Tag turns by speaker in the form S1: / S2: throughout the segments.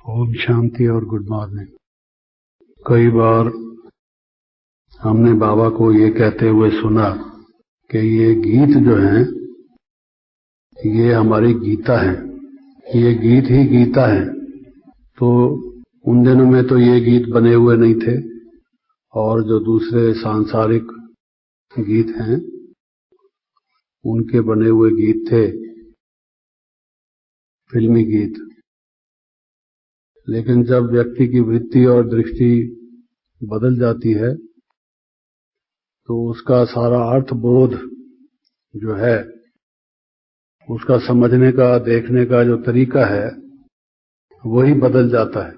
S1: ओम शांति और good morning. कई बार हमने बाबा को ये कहते हुए सुना कि ये गीत जो हैं ये हमारी गीता है, ये गीत ही गीता है। तो उन दिनों में तो ये गीत बने हुए नहीं थे और जो दूसरे सांसारिक गीत हैं उनके बने हुए गीत थे, फिल्मी गीत। लेकिन जब व्यक्ति की वृत्ति और दृष्टि बदल जाती है तो उसका सारा अर्थबोध जो है, उसका समझने का, देखने का जो तरीका है वही बदल जाता है।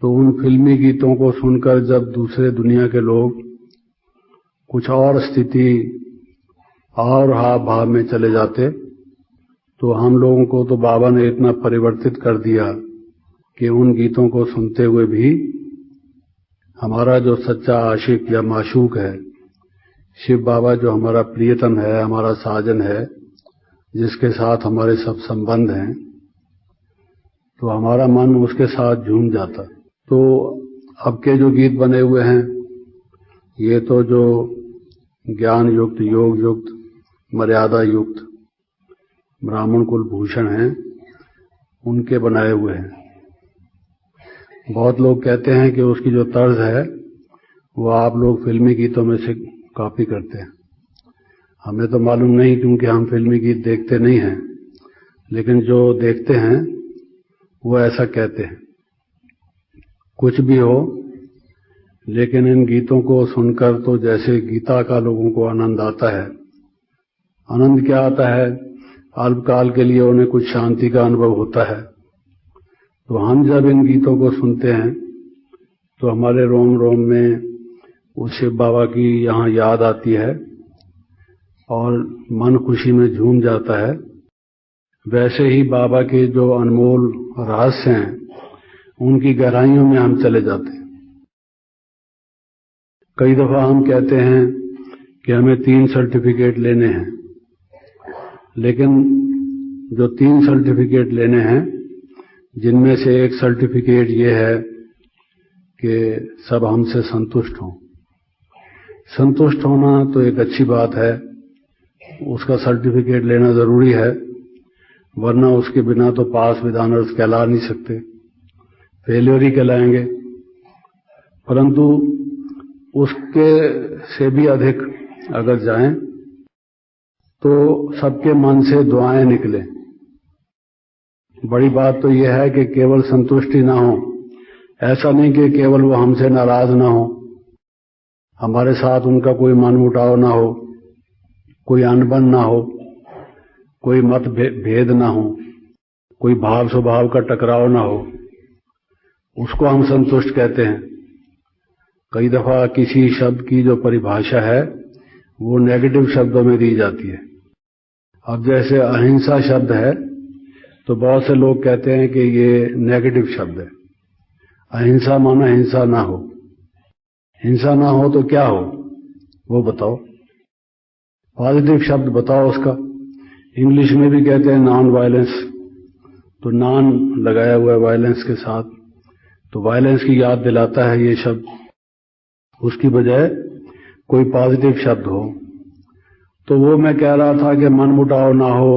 S1: तो उन फिल्मी गीतों को सुनकर जब दूसरे दुनिया के लोग कुछ और स्थिति और हाव भाव में चले जाते तो हम लोगों को तो बाबा ने इतना परिवर्तित कर दिया कि उन गीतों को सुनते हुए भी हमारा जो सच्चा आशिक या माशूक है, शिव बाबा जो हमारा प्रियतम है, हमारा साजन है, जिसके साथ हमारे सब संबंध हैं, तो हमारा मन उसके साथ झूम जाता। तो अब के जो गीत बने हुए हैं ये तो जो ज्ञान युक्त, योग युक्त, मर्यादा युक्त ब्राह्मण कुल भूषण हैं उनके बनाए हुए हैं। बहुत लोग कहते हैं कि उसकी जो तर्ज है वो आप लोग फिल्मी गीतों में से कॉपी करते हैं। हमें तो मालूम नहीं क्योंकि हम फिल्मी गीत देखते नहीं हैं, लेकिन जो देखते हैं वो ऐसा कहते हैं। कुछ भी हो, लेकिन इन गीतों को सुनकर तो जैसे गीता का लोगों को आनंद आता है। आनंद क्या आता है? अल्पकाल के लिए उन्हें कुछ शांति का अनुभव होता है। तो हम जब इन गीतों को सुनते हैं तो हमारे रोम रोम में उस शिव बाबा की यहाँ याद आती है और मन खुशी में झूम जाता है। वैसे ही बाबा के जो अनमोल रहस्य हैं उनकी गहराइयों में हम चले जाते हैं। कई दफा हम कहते हैं कि हमें 3 सर्टिफिकेट लेने हैं, लेकिन जो 3 सर्टिफिकेट लेने हैं जिनमें से एक सर्टिफिकेट ये है कि सब हमसे संतुष्ट हों। संतुष्ट होना तो एक अच्छी बात है, उसका सर्टिफिकेट लेना जरूरी है, वरना उसके बिना तो पास विद ऑनर्स कहला नहीं सकते, फेलियर ही कहलाएंगे। परंतु उसके से भी अधिक अगर जाएं तो सबके मन से दुआएं निकलें। बड़ी बात तो यह है कि केवल संतुष्टि ना हो, ऐसा नहीं कि केवल वो हमसे नाराज ना हो, हमारे साथ उनका कोई मनमुटाव ना हो, कोई अनबन ना हो, कोई मत भेद ना हो, कोई भाव स्वभाव का टकराव ना हो, उसको हम संतुष्ट कहते हैं। कई दफा किसी शब्द की जो परिभाषा है वो नेगेटिव शब्दों में दी जाती है। अब जैसे अहिंसा शब्द है तो बहुत से लोग कहते हैं कि ये नेगेटिव शब्द है। अहिंसा माना हिंसा ना हो। हिंसा ना हो तो क्या हो वो बताओ, पॉजिटिव शब्द बताओ उसका। इंग्लिश में भी कहते हैं नॉन वायलेंस, तो नॉन लगाया हुआ है वायलेंस के साथ, तो वायलेंस की याद दिलाता है ये शब्द। उसकी बजाय कोई पॉजिटिव शब्द हो। तो वो मैं कह रहा था कि मनमुटाव ना हो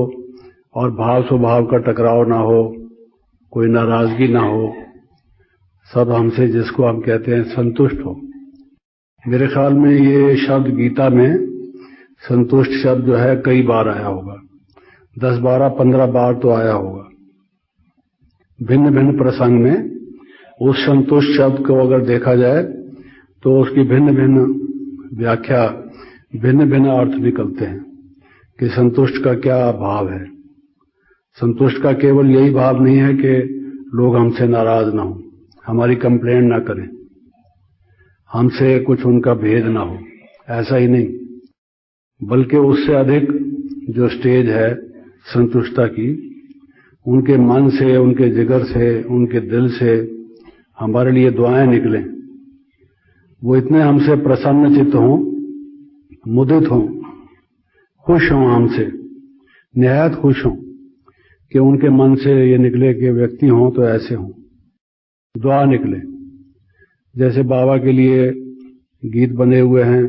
S1: और भाव स्वभाव का टकराव ना हो, कोई नाराजगी ना हो, सब हमसे, जिसको हम कहते हैं, संतुष्ट हो। मेरे ख्याल में ये शब्द गीता में संतुष्ट शब्द जो है कई बार आया होगा, 10, 12, 15 बार तो आया होगा। भिन्न भिन्न प्रसंग में उस संतुष्ट शब्द को अगर देखा जाए तो उसकी भिन्न भिन्न व्याख्या, भिन्न भिन्न अर्थ निकलते हैं कि संतुष्ट का क्या भाव है। संतुष्ट का केवल यही भाव नहीं है कि लोग हमसे नाराज ना हो, हमारी कंप्लेंट ना करें, हमसे कुछ उनका भेद ना हो, ऐसा ही नहीं, बल्कि उससे अधिक जो स्टेज है संतुष्टता की, उनके मन से, उनके जिगर से, उनके दिल से हमारे लिए दुआएं निकलें। वो इतने हमसे प्रसन्न चित्त हों, मुदित हों, खुश हों, हमसे निहायत खुश हों कि उनके मन से ये निकले कि व्यक्ति हों तो ऐसे हों, दुआ निकले। जैसे बाबा के लिए गीत बने हुए हैं,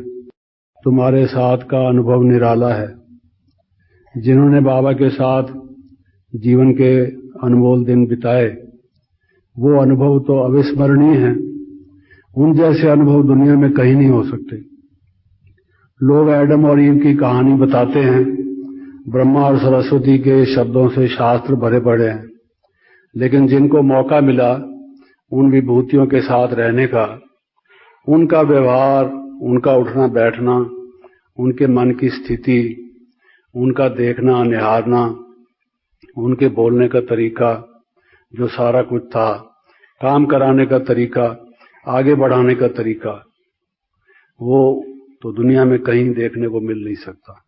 S1: तुम्हारे साथ का अनुभव निराला है। जिन्होंने बाबा के साथ जीवन के अनमोल दिन बिताए, वो अनुभव तो अविस्मरणीय हैं। उन जैसे अनुभव दुनिया में कहीं नहीं हो सकते। लोग एडम और ईव की कहानी बताते हैं, ब्रह्मा और सरस्वती के शब्दों से शास्त्र भरे पड़े हैं, लेकिन जिनको मौका मिला उन विभूतियों के साथ रहने का, उनका व्यवहार, उनका उठना बैठना, उनके मन की स्थिति, उनका देखना निहारना, उनके बोलने का तरीका, जो सारा कुछ था, काम कराने का तरीका, आगे बढ़ाने का तरीका, वो तो दुनिया में कहीं देखने को मिल नहीं सकता।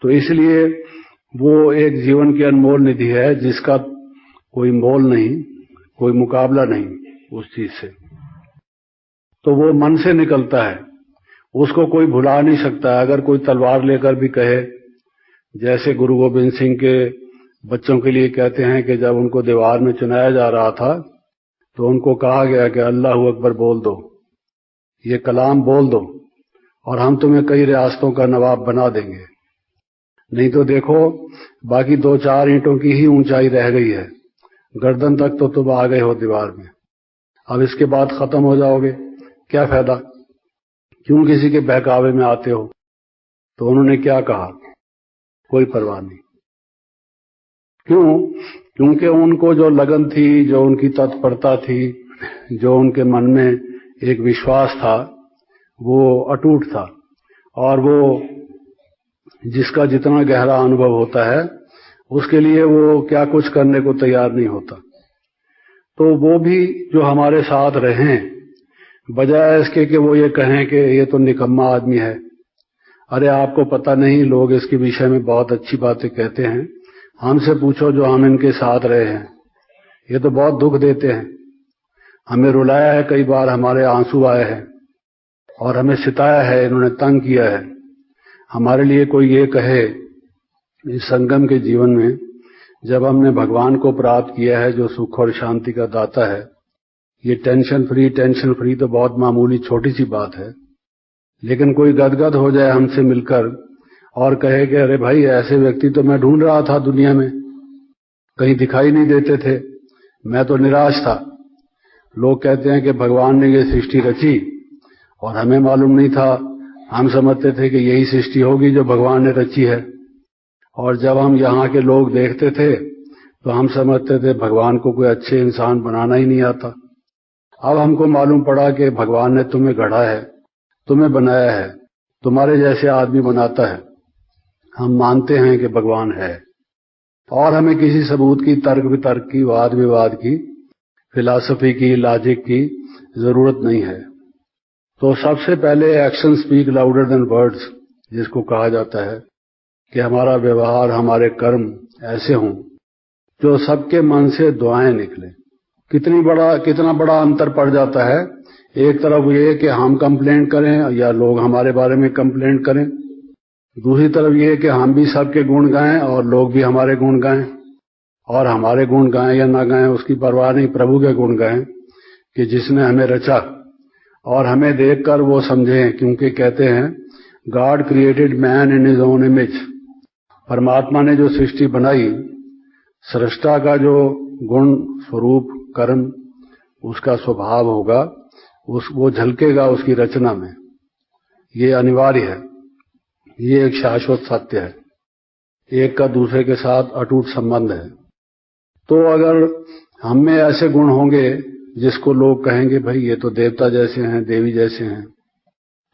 S1: तो इसलिए वो एक जीवन की अनमोल निधि है जिसका कोई मोल नहीं, कोई मुकाबला नहीं उस चीज से। तो वो मन से निकलता है, उसको कोई भुला नहीं सकता। अगर कोई तलवार लेकर भी कहे, जैसे गुरु गोविंद सिंह के बच्चों के लिए कहते हैं कि जब उनको दीवार में चुनाया जा रहा था तो उनको कहा गया कि अल्लाहू अकबर बोल दो, ये कलाम बोल दो और हम तुम्हें कई रियासतों का नवाब बना देंगे। नहीं तो देखो, बाकी 2-4 ईंटों की ही ऊंचाई रह गई है, गर्दन तक तो तुम आ गए हो दीवार में। अब इसके बाद खत्म हो जाओगे, क्या फायदा, क्यों किसी के बहकावे में आते हो। तो उन्होंने क्या कहा, कोई परवाह नहीं। क्यों? क्योंकि उनको जो लगन थी, जो उनकी तत्परता थी, जो उनके मन में एक विश्वास था, वो अटूट था। और वो जिसका जितना गहरा अनुभव होता है उसके लिए वो क्या कुछ करने को तैयार नहीं होता। तो वो भी जो हमारे साथ रहें, बजाय इसके कि वो ये कहें कि ये तो निकम्मा आदमी है, अरे आपको पता नहीं, लोग इसके विषय में बहुत अच्छी बातें कहते हैं, हमसे पूछो जो हम इनके साथ रहे हैं, ये तो बहुत दुख देते हैं, हमें रुलाया है, कई बार हमारे आंसू आए हैं और हमें सिताया है, इन्होंने तंग किया है। हमारे लिए कोई ये कहे इस संगम के जीवन में, जब हमने भगवान को प्राप्त किया है जो सुख और शांति का दाता है, ये टेंशन फ्री तो बहुत मामूली छोटी सी बात है। लेकिन कोई गदगद हो जाए हमसे मिलकर और कहे कि अरे भाई, ऐसे व्यक्ति तो मैं ढूंढ रहा था दुनिया में, कहीं दिखाई नहीं देते थे, मैं तो निराश था। लोग कहते हैं कि भगवान ने ये सृष्टि रची और हमें मालूम नहीं था, हम समझते थे कि यही सृष्टि होगी जो भगवान ने रची है। और जब हम यहाँ के लोग देखते थे तो हम समझते थे भगवान को कोई अच्छे इंसान बनाना ही नहीं आता। अब हमको मालूम पड़ा कि भगवान ने तुम्हें गढ़ा है, तुम्हें बनाया है, तुम्हारे जैसे आदमी बनाता है। हम मानते हैं कि भगवान है और हमें किसी सबूत की, तर्क वितर्क की, वाद विवाद की, फिलॉसफी की, लॉजिक की जरूरत नहीं है। तो सबसे पहले action speak louder than words, जिसको कहा जाता है कि हमारा व्यवहार, हमारे कर्म ऐसे हों जो सबके मन से दुआएं निकले। कितना बड़ा अंतर पड़ जाता है। एक तरफ ये कि हम कंप्लेंट करें या लोग हमारे बारे में कंप्लेंट करें, दूसरी तरफ ये कि हम भी सबके गुण गाएं और लोग भी हमारे गुण गाएं, और हमारे गुण गाएं या ना गाएं उसकी परवाह नहीं, प्रभु के गुण गाएं कि जिसने हमें रचा, और हमें देखकर वो समझें, क्योंकि कहते हैं God created man in his own image. परमात्मा ने जो सृष्टि बनाई, सृष्टा का जो गुण, स्वरूप, कर्म, उसका स्वभाव होगा, वो झलकेगा उसकी रचना में। ये अनिवार्य है, ये एक शाश्वत सत्य है, एक का दूसरे के साथ अटूट संबंध है। तो अगर हम में ऐसे गुण होंगे जिसको लोग कहेंगे भाई ये तो देवता जैसे हैं, देवी जैसे हैं,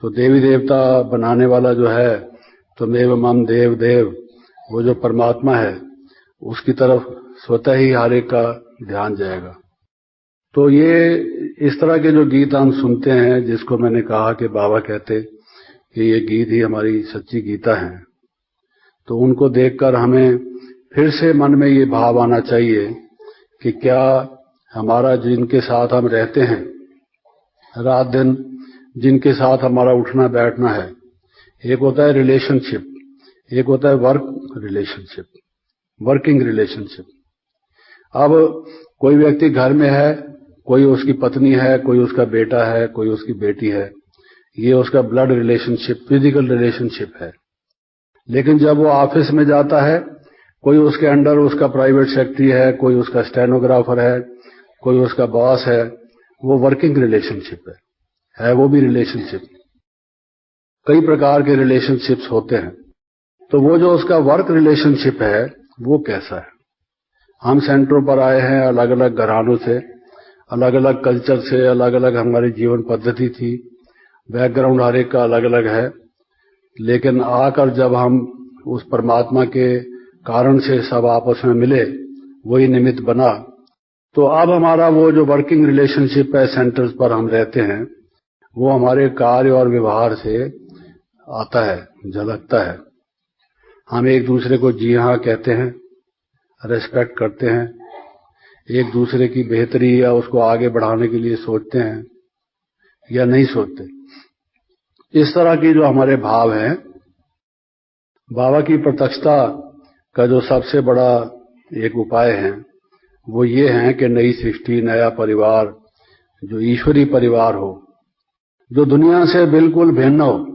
S1: तो देवी देवता बनाने वाला जो है, तो मेव मम देव देव, वो जो परमात्मा है उसकी तरफ स्वतः ही हर एक का ध्यान जाएगा। तो ये इस तरह के जो गीत हम सुनते हैं, जिसको मैंने कहा कि बाबा कहते कि ये गीत ही हमारी सच्ची गीता है, तो उनको देखकर हमें फिर से मन में ये भाव आना चाहिए कि क्या हमारा, जिनके साथ हम रहते हैं रात दिन, जिनके साथ हमारा उठना बैठना है, एक होता है रिलेशनशिप, एक होता है वर्क रिलेशनशिप, वर्किंग रिलेशनशिप। अब कोई व्यक्ति घर में है, कोई उसकी पत्नी है, कोई उसका बेटा है, कोई उसकी बेटी है, ये उसका ब्लड रिलेशनशिप, फिजिकल रिलेशनशिप है। लेकिन जब वो ऑफिस में जाता है, कोई उसके अंडर उसका प्राइवेट सेक्रेटरी है, कोई उसका स्टेनोग्राफर है, कोई उसका बॉस है, वो वर्किंग रिलेशनशिप है वो भी रिलेशनशिप। कई प्रकार के रिलेशनशिप्स होते हैं। तो वो जो उसका वर्क रिलेशनशिप है वो कैसा है? हम सेंटरों पर आए हैं अलग अलग घरानों से, अलग अलग कल्चर से, अलग अलग हमारी जीवन पद्धति थी, बैकग्राउंड हर एक का अलग अलग है। लेकिन आकर जब हम उस परमात्मा के कारण से सब आपस में मिले, वही निमित्त बना, तो अब हमारा वो जो वर्किंग रिलेशनशिप है सेंटर्स पर हम रहते हैं, वो हमारे कार्य और व्यवहार से आता है, झलकता है। हम एक दूसरे को जी हाँ कहते हैं, रेस्पेक्ट करते हैं, एक दूसरे की बेहतरी या उसको आगे बढ़ाने के लिए सोचते हैं या नहीं सोचते। इस तरह की जो हमारे भाव हैं, बाबा की प्रत्यक्षता का जो सबसे बड़ा एक उपाय है वो ये है कि नई सृष्टि, नया परिवार, जो ईश्वरी परिवार हो, जो दुनिया से बिल्कुल भिन्न हो,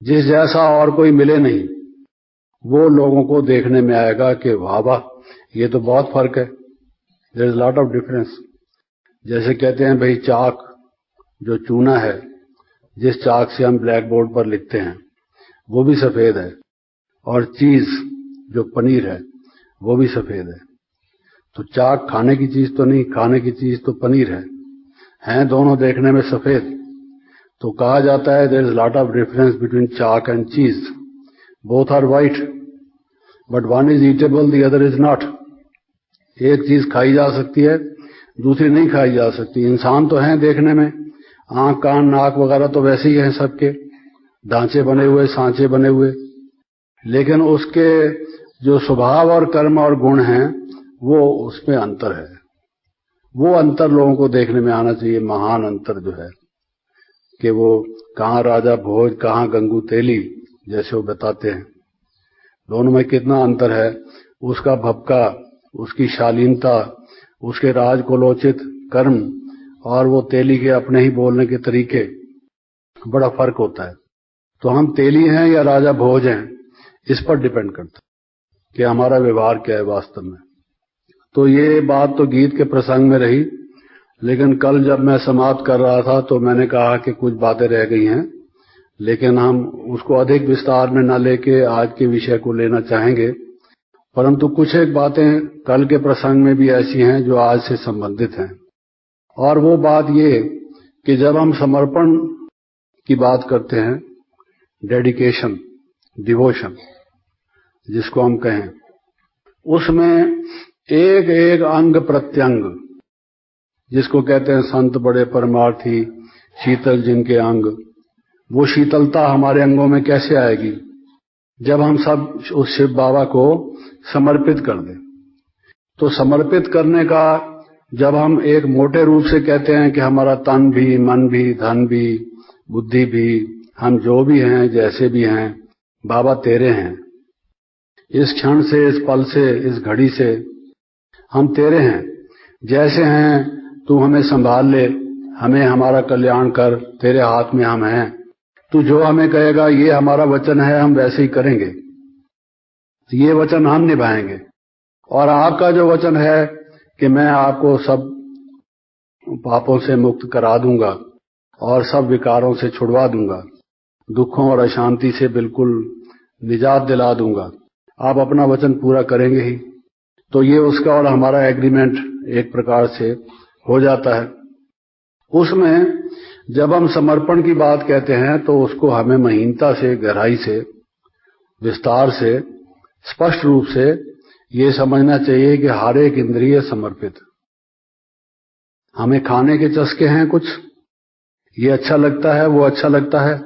S1: जिस जैसा और कोई मिले नहीं, वो लोगों को देखने में आएगा कि वाह वाह, ये तो बहुत फर्क है, there is lot of difference. जैसे कहते हैं भाई, चाक जो चूना है, जिस चाक से हम ब्लैक बोर्ड पर लिखते हैं वो भी सफेद है, और चीज जो पनीर है वो भी सफेद है। तो चाक खाने की चीज तो नहीं, खाने की चीज तो पनीर है दोनों देखने में सफेद। तो कहा जाता है there is lot of difference between chalk and cheese, both are white but one is eatable, the other is not. एक चीज खाई जा सकती है, दूसरी नहीं खाई जा सकती। इंसान तो हैं देखने में, आंख कान नाक वगैरह तो वैसे ही हैं सबके, ढांचे बने हुए, सांचे बने हुए, लेकिन उसके जो स्वभाव और कर्म और गुण हैं वो उसमें अंतर है। वो अंतर लोगों को देखने में आना चाहिए, महान अंतर जो है, कि वो कहाँ राजा भोज, कहाँ गंगू तेली, जैसे वो बताते हैं, दोनों में कितना अंतर है। उसका भपका, उसकी शालीनता, उसके राजकोलोचित कर्म और वो तेली के अपने ही बोलने के तरीके, बड़ा फर्क होता है। तो हम तेली हैं या राजा भोज हैं, इस पर डिपेंड करता है कि हमारा व्यवहार क्या है वास्तव में। तो ये बात तो गीत के प्रसंग में रही, लेकिन कल जब मैं समाप्त कर रहा था तो मैंने कहा कि कुछ बातें रह गई हैं, लेकिन हम उसको अधिक विस्तार में न लेके आज के विषय को लेना चाहेंगे। परंतु कुछ एक बातें कल के प्रसंग में भी ऐसी हैं जो आज से संबंधित हैं। और वो बात ये कि जब हम समर्पण की बात करते हैं, डेडिकेशन, डिवोशन जिसको हम कहें, उसमें एक एक अंग प्रत्यंग, जिसको कहते हैं संत बड़े परमार्थी, शीतल जिनके अंग, वो शीतलता हमारे अंगों में कैसे आएगी? जब हम सब उस शिव बाबा को समर्पित कर दें। तो समर्पित करने का जब हम एक मोटे रूप से कहते हैं कि हमारा तन भी, मन भी, धन भी, बुद्धि भी, हम जो भी हैं, जैसे भी हैं, बाबा तेरे हैं। इस क्षण से, इस पल से, इस घड़ी से हम तेरे हैं। जैसे हैं तू हमें संभाल ले, हमें हमारा कल्याण कर, तेरे हाथ में हम हैं। तू जो हमें कहेगा, ये हमारा वचन है, हम वैसे ही करेंगे, ये वचन हम निभाएंगे। और आपका जो वचन है कि मैं आपको सब पापों से मुक्त करा दूंगा और सब विकारों से छुड़वा दूंगा, दुखों और अशांति से बिल्कुल निजात दिला दूंगा, आप अपना वचन पूरा करेंगे ही। तो ये उसका और हमारा एग्रीमेंट एक प्रकार से हो जाता है। उसमें जब हम समर्पण की बात कहते हैं तो उसको हमें महीनता से, गहराई से, विस्तार से, स्पष्ट रूप से ये समझना चाहिए कि हर एक इंद्रिय समर्पित। हमें खाने के चस्के हैं कुछ, ये अच्छा लगता है, वो अच्छा लगता है,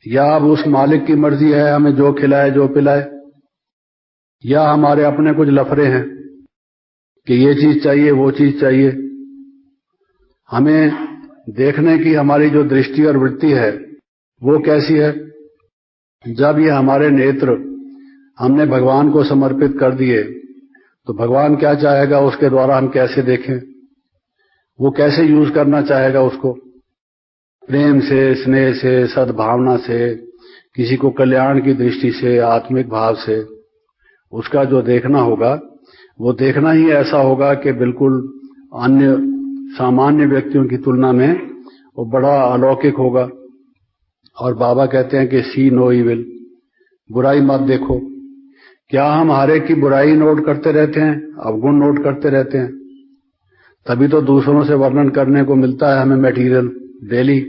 S1: या अब उस मालिक की मर्जी है हमें जो खिलाए जो पिलाए, या हमारे अपने कुछ लफड़े हैं कि ये चीज चाहिए वो चीज चाहिए। हमें देखने की हमारी जो दृष्टि और वृत्ति है वो कैसी है? जब ये हमारे नेत्र हमने भगवान को समर्पित कर दिए, तो भगवान क्या चाहेगा उसके द्वारा हम कैसे देखें, वो कैसे यूज करना चाहेगा उसको, प्रेम से, स्नेह से, सद्भावना से, किसी को कल्याण की दृष्टि से, आत्मिक भाव से। उसका जो देखना होगा वो देखना ही ऐसा होगा कि बिल्कुल अन्य सामान्य व्यक्तियों की तुलना में वो बड़ा अलौकिक होगा। और बाबा कहते हैं कि सी नो इविल, बुराई मत देखो। क्या हम हर एक की बुराई नोट करते रहते हैं, अवगुण नोट करते रहते हैं? तभी तो दूसरों से वर्णन करने को मिलता है हमें मटेरियल डेली।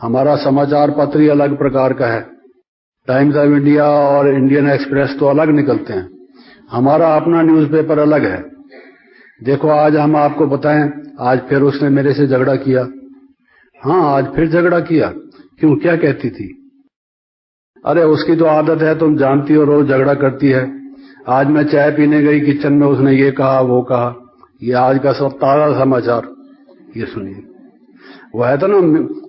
S1: हमारा समाचार पत्र ही अलग प्रकार का है, टाइम्स ऑफ इंडिया और इंडियन एक्सप्रेस तो अलग निकलते हैं, हमारा अपना न्यूज़पेपर अलग है। देखो आज हम आपको बताएं, आज फिर उसने मेरे से झगड़ा किया। हाँ, आज फिर झगड़ा किया। क्यों, क्या कहती थी? अरे उसकी तो आदत है, तुम जानती हो, रोज झगड़ा करती है। आज मैं चाय पीने गई किचन में, उसने ये कहा वो कहा। ये आज का सब ताजा समाचार, ये सुनिए। वो है तो ना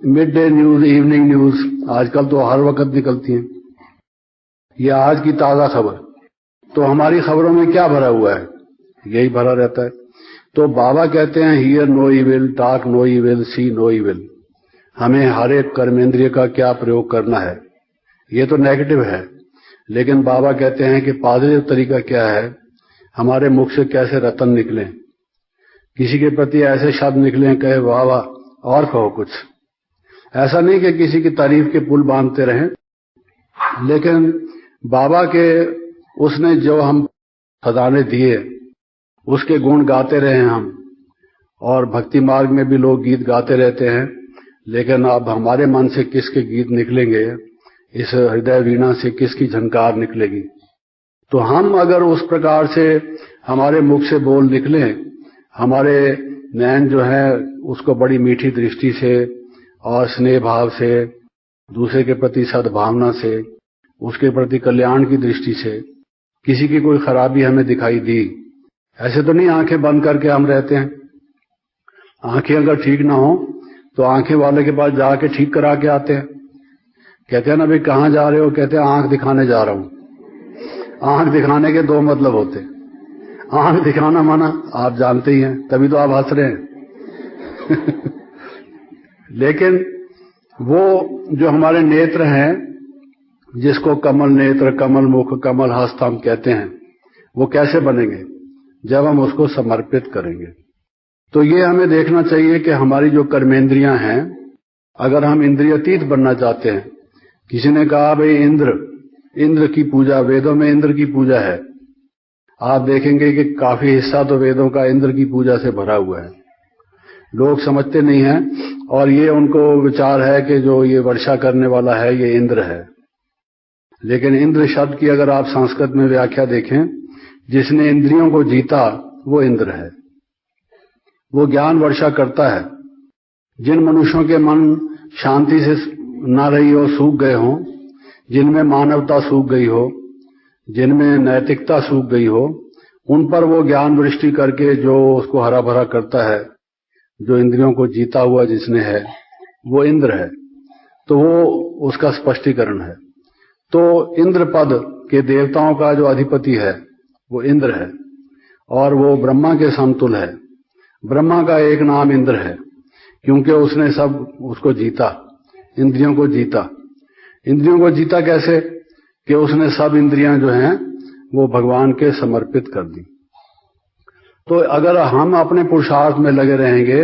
S1: mid day news, evening news, आजकल तो हर वक्त निकलती हैं। ये आज की ताजा खबर। तो हमारी खबरों में क्या भरा हुआ है? यही भरा रहता है। तो बाबा कहते हैं hear no evil, talk no evil, see no evil. हमें हर एक कर्मेंद्रिय का क्या प्रयोग करना है, ये तो नेगेटिव है। लेकिन बाबा कहते हैं कि पॉजिटिव तरीका क्या है, हमारे मुख से कैसे रतन निकलें, किसी के प्रति ऐसे शब्द निकलें, कहे वाह वाह, और कहो कुछ। ऐसा नहीं कि किसी की तारीफ के पुल बांधते रहें, लेकिन बाबा के उसने जो हम खजाने दिए उसके गुण गाते रहे हम। और भक्ति मार्ग में भी लोग गीत गाते रहते हैं, लेकिन अब हमारे मन से किसके गीत निकलेंगे, इस हृदय वीणा से किसकी झनकार निकलेगी? तो हम अगर उस प्रकार से हमारे मुख से बोल निकलें, हमारे नैन जो है उसको बड़ी मीठी दृष्टि से और स्नेह भाव से, दूसरे के प्रति सद्भावना से, उसके प्रति कल्याण की दृष्टि से, किसी की कोई खराबी हमें दिखाई दी, ऐसे तो नहीं आंखें बंद करके हम रहते हैं। आंखें अगर ठीक ना हो तो आंखें वाले के पास जाके ठीक करा के आते हैं। कहते हैं ना भाई कहाँ जा रहे हो? कहते हैं आंख दिखाने जा रहा हूं। आंख दिखाने के दो मतलब होते हैं। आंख दिखाना माना आप जानते ही हैं, तभी तो आप हंस रहे हैं। लेकिन वो जो हमारे नेत्र हैं, जिसको कमल नेत्र, कमल मुख, कमल हस्त हम कहते हैं, वो कैसे बनेंगे? जब हम उसको समर्पित करेंगे। तो ये हमें देखना चाहिए कि हमारी जो कर्मेंद्रियां हैं, अगर हम इंद्रियातीत बनना चाहते हैं। किसी ने कहा भाई इंद्र की पूजा, वेदों में इंद्र की पूजा है। आप देखेंगे कि काफी हिस्सा तो वेदों का इंद्र की पूजा से भरा हुआ है। लोग समझते नहीं हैं और ये उनको विचार है कि जो ये वर्षा करने वाला है ये इंद्र है। लेकिन इंद्र शब्द की अगर आप संस्कृत में व्याख्या देखें, जिसने इंद्रियों को जीता वो इंद्र है। वो ज्ञान वर्षा करता है। जिन मनुष्यों के मन शांति से ना रही हो, सूख गए हों, जिनमें मानवता सूख गई हो, जिनमें नैतिकता सूख गई हो, उन पर वो ज्ञान वृष्टि करके जो उसको हरा भरा करता है, जो इंद्रियों को जीता हुआ जिसने है, वो इंद्र है। तो वो उसका स्पष्टीकरण है। तो इंद्र पद के देवताओं का जो अधिपति है वो इंद्र है और वो ब्रह्मा के समतुल है। ब्रह्मा का एक नाम इंद्र है क्योंकि उसने सब उसको जीता, इंद्रियों को जीता। इंद्रियों को जीता कैसे? कि उसने सब इंद्रियां जो हैं वो भगवान के समर्पित कर दी। तो अगर हम अपने पुरुषार्थ में लगे रहेंगे,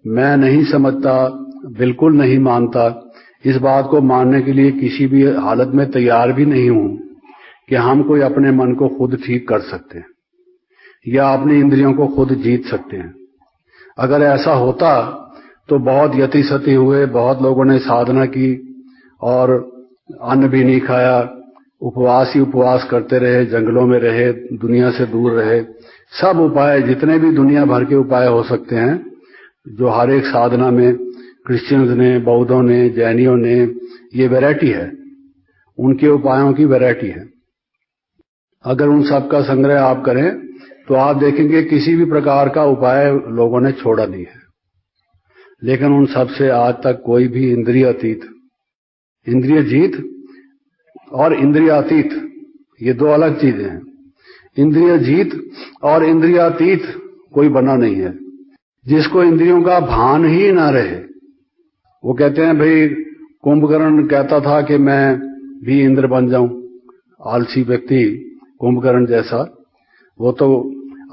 S1: मैं नहीं समझता, बिल्कुल नहीं मानता, इस बात को मानने के लिए किसी भी हालत में तैयार भी नहीं हूं कि हम कोई अपने मन को खुद ठीक कर सकते हैं या अपनी इंद्रियों को खुद जीत सकते हैं। अगर ऐसा होता तो बहुत यति सती हुए, बहुत लोगों ने साधना की और अन्न भी नहीं खाया, उपवास ही उपवास करते रहे, जंगलों में रहे, दुनिया से दूर रहे। सब उपाय, जितने भी दुनिया भर के उपाय हो सकते हैं, जो हर एक साधना में क्रिश्चियंस ने, बौद्धों ने, जैनियों ने, ये वैरायटी है, उनके उपायों की वैरायटी है। अगर उन सब का संग्रह आप करें तो आप देखेंगे किसी भी प्रकार का उपाय लोगों ने छोड़ा नहीं है। लेकिन उन सब से आज तक कोई भी इंद्रिय अतीत, इंद्रिय जीत और इंद्रियातीत, ये दो अलग चीजें हैं। इंद्रिय जीत और इंद्रियातीत कोई बना नहीं है। जिसको इंद्रियों का भान ही ना रहे, वो कहते हैं भाई कुंभकर्ण कहता था कि मैं भी इंद्र बन जाऊं, आलसी व्यक्ति कुंभकर्ण जैसा। वो तो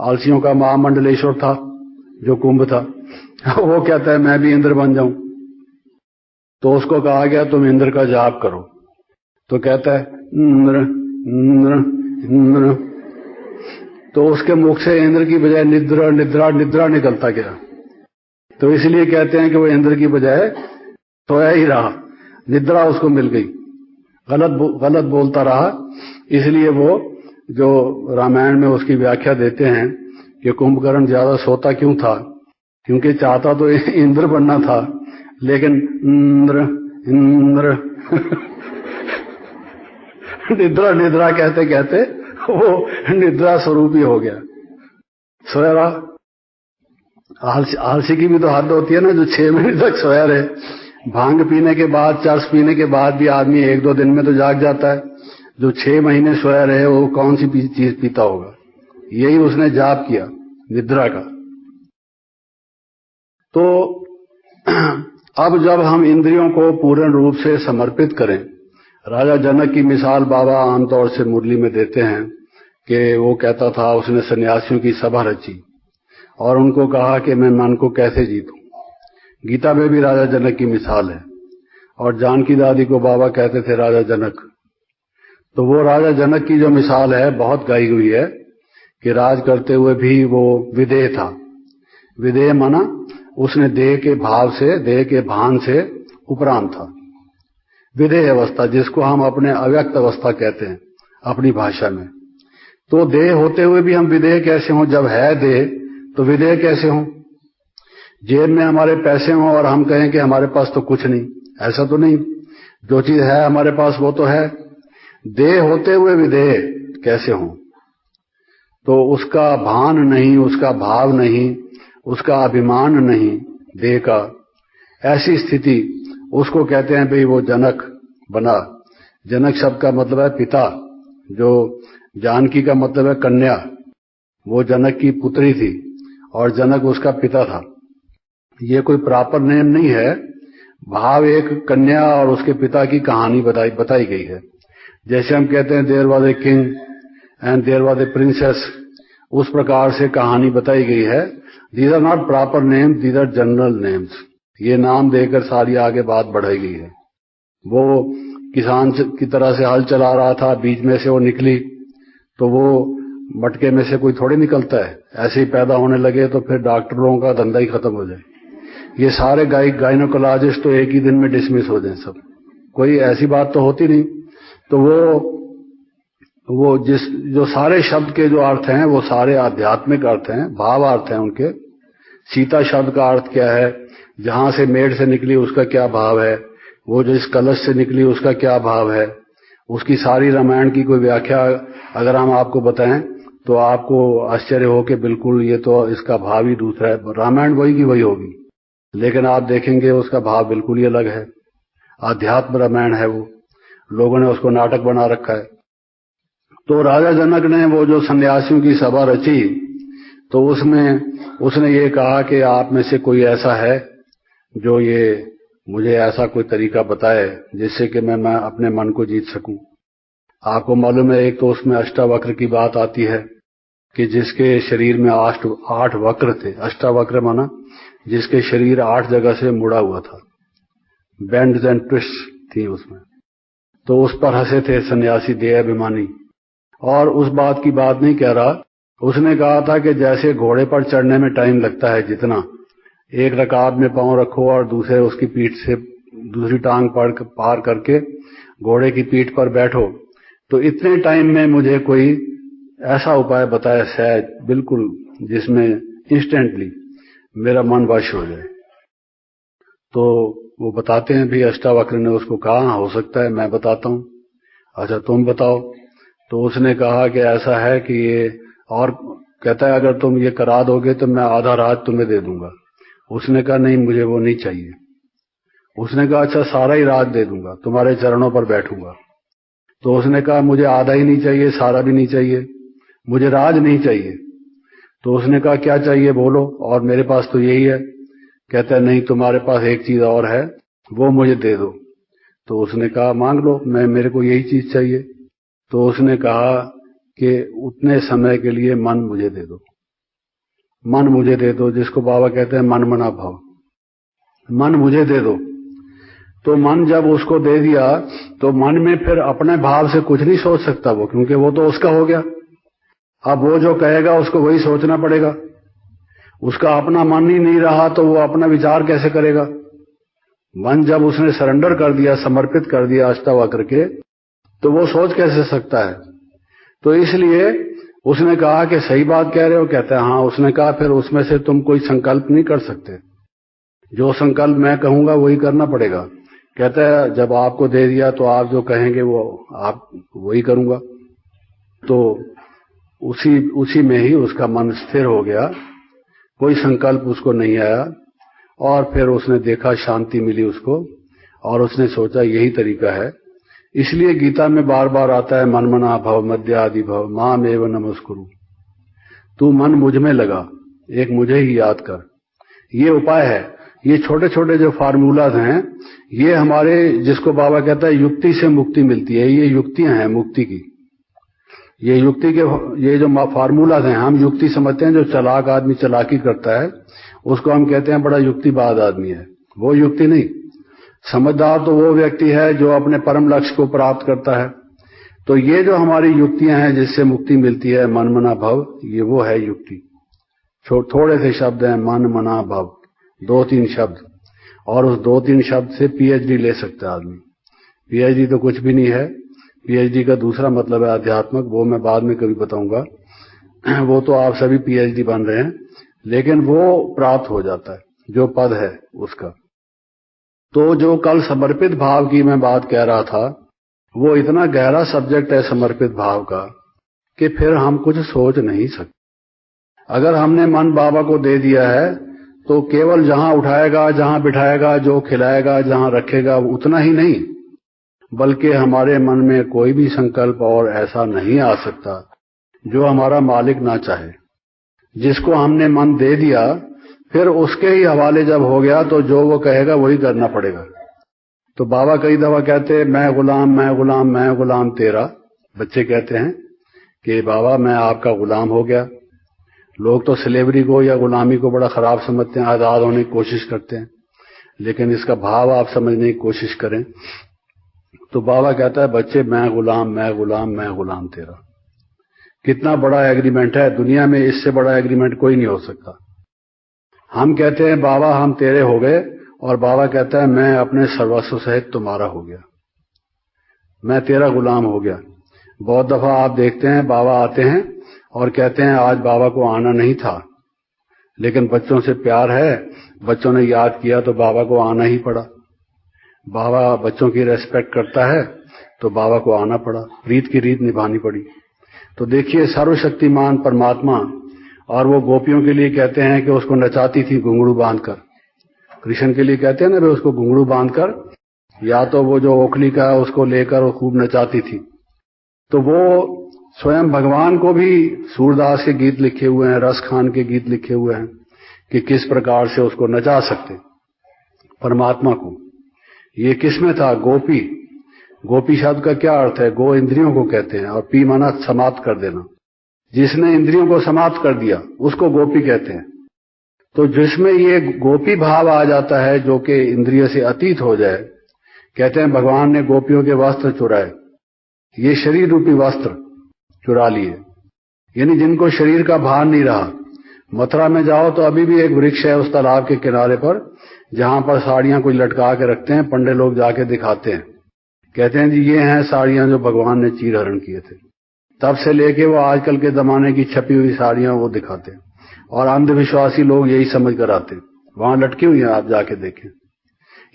S1: आलसियों का महामंडलेश्वर था जो कुंभ था। वो कहता है मैं भी इंद्र बन जाऊं। तो उसको कहा गया तुम इंद्र का जाप करो, तो कहता है इंद्र इंद्र इंद्र। तो उसके मुख से इंद्र की बजाय निद्रा निद्रा निद्रा निकलता गया। तो इसलिए कहते हैं कि वो इंद्र की बजाय सोया ही रहा, निद्रा उसको मिल गई, गलत बोलता रहा। इसलिए वो जो रामायण में उसकी व्याख्या देते हैं कि कुंभकर्ण ज्यादा सोता क्यों था, क्योंकि चाहता तो इंद्र बनना था, लेकिन इंद्र इंद्र निद्रा निद्रा कहते कहते वो निद्रा स्वरूप ही हो गया, सोया रहा। आलसी की भी तो हद होती है ना, जो 6 महीने तक सोया रहे। भांग पीने के बाद, चरस पीने के बाद भी आदमी 1-2 दिन में तो जाग जाता है। जो 6 महीने सोया रहे वो कौन सी चीज पीता होगा। यही उसने जाप किया, निद्रा का। तो अब जब हम इंद्रियों को पूर्ण रूप से समर्पित करें, राजा जनक की मिसाल बाबा आमतौर से मुरली में देते हैं कि वो कहता था, उसने सन्यासियों की सभा रची और उनको कहा कि मैं मन को कैसे जीतूं। गीता में भी राजा जनक की मिसाल है, और जानकी दादी को बाबा कहते थे राजा जनक। तो वो राजा जनक की जो मिसाल है बहुत गाई हुई है कि राज करते हुए भी वो विदेह था। विदेह माना उसने देह के भाव से, देह के भान से उपरांत था। विदेह अवस्था, जिसको हम अपने अव्यक्त अवस्था कहते हैं अपनी भाषा में। तो देह होते हुए भी हम विदेह कैसे हों? जब है देह तो विदेह कैसे हों? जेब में हमारे पैसे हों और हम कहें कि हमारे पास तो कुछ नहीं, ऐसा तो नहीं। जो चीज है हमारे पास वो तो है। देह होते हुए विदेह कैसे हों? तो उसका भान नहीं, उसका भाव नहीं, उसका अभिमान नहीं देह का, ऐसी स्थिति उसको कहते हैं भाई वो जनक बना। जनक शब्द का मतलब है पिता, जो जानकी का मतलब है कन्या। वो जनक की पुत्री थी और जनक उसका पिता था। ये कोई प्रॉपर नेम नहीं है, भाव एक कन्या और उसके पिता की कहानी बताई गई है। जैसे हम कहते हैं there was a king and there was a princess, उस प्रकार से कहानी बताई गई है। These are not proper name, these are general names. ये नाम देकर सारी आगे बात बढ़ाई गई है। वो किसान की तरह से हल चला रहा था, बीच में से वो निकली, तो वो मटके में से कोई थोड़ी निकलता है। ऐसे ही पैदा होने लगे तो फिर डॉक्टरों का धंधा ही खत्म हो जाए। ये सारे गायनोकोलॉजिस्ट तो एक ही दिन में डिसमिस हो जाए सब, कोई ऐसी बात तो होती नहीं। तो वो जो सारे शब्द के जो अर्थ हैं वो सारे आध्यात्मिक अर्थ हैं, भाव अर्थ हैं उनके। सीता शब्द का अर्थ क्या है, जहां से मेढ़ से निकली उसका क्या भाव है, वो जो इस कलश से निकली उसका क्या भाव है, उसकी सारी रामायण की कोई व्याख्या अगर हम आपको बताएं तो आपको आश्चर्य हो कि बिल्कुल ये तो इसका भाव ही दूसरा है। रामायण वही की वही होगी, लेकिन आप देखेंगे उसका भाव बिल्कुल ही अलग है। आध्यात्म रामायण है वो, लोगों ने उसको नाटक बना रखा है। तो राजा जनक ने वो जो सन्यासियों की सभा रची, तो उसमें उसने ये कहा कि आप में से कोई ऐसा है जो ये मुझे ऐसा कोई तरीका बताए जिससे कि मैं अपने मन को जीत सकूं। आपको मालूम है, एक तो उसमें अष्टावक्र की बात आती है कि जिसके शरीर में 8 वक्र थे। अष्टावक्र माना जिसके शरीर 8 जगह से मुड़ा हुआ था, बेंड्स एंड ट्विस्ट थी उसमें। तो उस पर हंसे थे सन्यासी देहाभिमानी। और उस बात की बात नहीं कह रहा, उसने कहा था कि जैसे घोड़े पर चढ़ने में टाइम लगता है, जितना एक रकाब में पांव रखो और दूसरे उसकी पीठ से दूसरी टांग पार करके घोड़े की पीठ पर बैठो, तो इतने टाइम में मुझे कोई ऐसा उपाय बताए सहज, बिल्कुल, जिसमें इंस्टेंटली मेरा मन वश हो जाए। तो वो बताते हैं भी, अष्टावक्र ने उसको कहा हो सकता है मैं बताता हूं, अच्छा तुम बताओ। तो उसने कहा कि ऐसा है कि ये, और कहता है अगर तुम ये करा दोगे तो मैं आधा रात तुम्हें दे दूंगा। उसने कहा नहीं, मुझे वो नहीं चाहिए। उसने कहा अच्छा सारा ही रात दे दूंगा, तुम्हारे चरणों पर बैठूंगा। तो उसने कहा मुझे आधा ही नहीं चाहिए, सारा भी नहीं चाहिए, मुझे राज नहीं चाहिए। तो उसने कहा क्या चाहिए बोलो, और मेरे पास तो यही है। कहता है नहीं, तुम्हारे पास एक चीज और है, वो मुझे दे दो। तो उसने कहा मांग लो, मेरे को यही चीज चाहिए। तो उसने कहा कि उतने समय के लिए मन मुझे दे दो, मन मुझे दे दो, जिसको बाबा कहते हैं मन मना भाव, मन मुझे दे दो। तो मन जब उसको दे दिया तो मन में फिर अपने भाव से कुछ नहीं सोच सकता वो, क्योंकि वो तो उसका हो गया। अब वो जो कहेगा उसको वही सोचना पड़ेगा। उसका अपना मन ही नहीं रहा तो वो अपना विचार कैसे करेगा। मन जब उसने सरेंडर कर दिया, समर्पित कर दिया अष्टावक्र के, तो वो सोच कैसे सकता है। तो इसलिए उसने कहा कि सही बात कह रहे हो। कहते हैं हाँ। उसने कहा फिर उसमें से तुम कोई संकल्प नहीं कर सकते, जो संकल्प मैं कहूंगा वही करना पड़ेगा। कहता है जब आपको दे दिया तो आप जो कहेंगे वो आप वही करूंगा। तो उसी में ही उसका मन स्थिर हो गया, कोई संकल्प उसको नहीं आया। और फिर उसने देखा शांति मिली उसको, और उसने सोचा यही तरीका है। इसलिए गीता में बार बार आता है मन मना भव मध्य आदि भव माम एव नमस्कुरु। तू मन मुझ में लगा, एक मुझे ही याद कर। ये उपाय है। ये छोटे छोटे जो फार्मूलाज हैं, ये हमारे, जिसको बाबा कहता है युक्ति से मुक्ति मिलती है, ये युक्तियां हैं मुक्ति की। ये युक्ति के, ये जो फार्मूलाज हैं, हम युक्ति समझते हैं, जो चालाक आदमी चालाकी करता है उसको हम कहते हैं बड़ा युक्तिबाज आदमी है। वो युक्ति नहीं। समझदार तो वो व्यक्ति है जो अपने परम लक्ष्य को प्राप्त करता है। तो ये जो हमारी युक्तियां हैं जिससे मुक्ति मिलती है, मन मना भव, ये वो है युक्ति। थोड़े से शब्द हैं, मन मना भव, 2-3 शब्द, और उस 2-3 शब्द से पीएचडी ले सकता है आदमी। पीएचडी तो कुछ भी नहीं है। पीएचडी का दूसरा मतलब है आध्यात्मिक, वो मैं बाद में कभी बताऊंगा। वो तो आप सभी पीएचडी बन रहे हैं, लेकिन वो प्राप्त हो जाता है जो पद है उसका। तो जो कल समर्पित भाव की मैं बात कह रहा था, वो इतना गहरा सब्जेक्ट है समर्पित भाव का कि फिर हम कुछ सोच नहीं सकते। अगर हमने मन बाबा को दे दिया है तो केवल जहां उठाएगा, जहां बिठाएगा, जो खिलाएगा, जहां रखेगा, उतना ही नहीं, बल्कि हमारे मन में कोई भी संकल्प और ऐसा नहीं आ सकता जो हमारा मालिक ना चाहे। जिसको हमने मन दे दिया, फिर उसके ही हवाले जब हो गया तो जो वो कहेगा वही करना पड़ेगा। तो बाबा कई दफा कहते हैं मैं गुलाम, मैं गुलाम, मैं गुलाम तेरा। बच्चे कहते हैं कि बाबा मैं आपका गुलाम हो गया। लोग तो स्लेवरी को या गुलामी को बड़ा खराब समझते हैं, आजाद होने की कोशिश करते हैं, लेकिन इसका भाव आप समझने की कोशिश करें। तो बाबा कहता है बच्चे मैं गुलाम, मैं गुलाम, मैं गुलाम तेरा। कितना बड़ा एग्रीमेंट है, दुनिया में इससे बड़ा एग्रीमेंट कोई नहीं हो सकता। हम कहते हैं बाबा हम तेरे हो गए, और बाबा कहता है मैं अपने सर्वस्व सहित तुम्हारा हो गया, मैं तेरा गुलाम हो गया। बहुत दफा आप देखते हैं बाबा आते हैं और कहते हैं आज बाबा को आना नहीं था, लेकिन बच्चों से प्यार है, बच्चों ने याद किया तो बाबा को आना ही पड़ा। बाबा बच्चों की रेस्पेक्ट करता है तो बाबा को आना पड़ा, रीत की रीत निभानी पड़ी। तो देखिए सर्वशक्तिमान परमात्मा, और वो गोपियों के लिए कहते हैं कि उसको नचाती थी घुंघरू बांधकर। कृष्ण के लिए कहते हैं ना वे उसको घुंघरू बांधकर, या तो वो जो ओखली का है उसको लेकर वो खूब नचाती थी। तो वो स्वयं भगवान को भी सूरदास के गीत लिखे हुए हैं, रस खान के गीत लिखे हुए हैं कि किस प्रकार से उसको नचा सकते परमात्मा को। ये किसमें था? गोपी। गोपी शब्द का क्या अर्थ है? गो इंद्रियों को कहते हैं, और पी माना समाप्त कर देना। जिसने इंद्रियों को समाप्त कर दिया उसको गोपी कहते हैं। तो जिसमें ये गोपी भाव आ जाता है जो कि इंद्रिय से अतीत हो जाए, कहते हैं भगवान ने गोपियों के वस्त्र चुराए, ये शरीर रूपी वस्त्र चुरा लिए, यानी जिनको शरीर का भार नहीं रहा। मथुरा में जाओ तो अभी भी एक वृक्ष है उस तालाब के किनारे पर, जहां पर साड़ियां कोई लटका के रखते हैं, पंडित लोग जाके दिखाते हैं, कहते हैं जी ये हैं साड़ियां जो भगवान ने चीर हरण किए थे। तब से लेके वो आजकल के जमाने की छपी हुई साड़ियां वो दिखाते हैं, और अंधविश्वासी लोग यही समझ कर आते हैं। वहां लटकी हुई है, आप जाके देखें।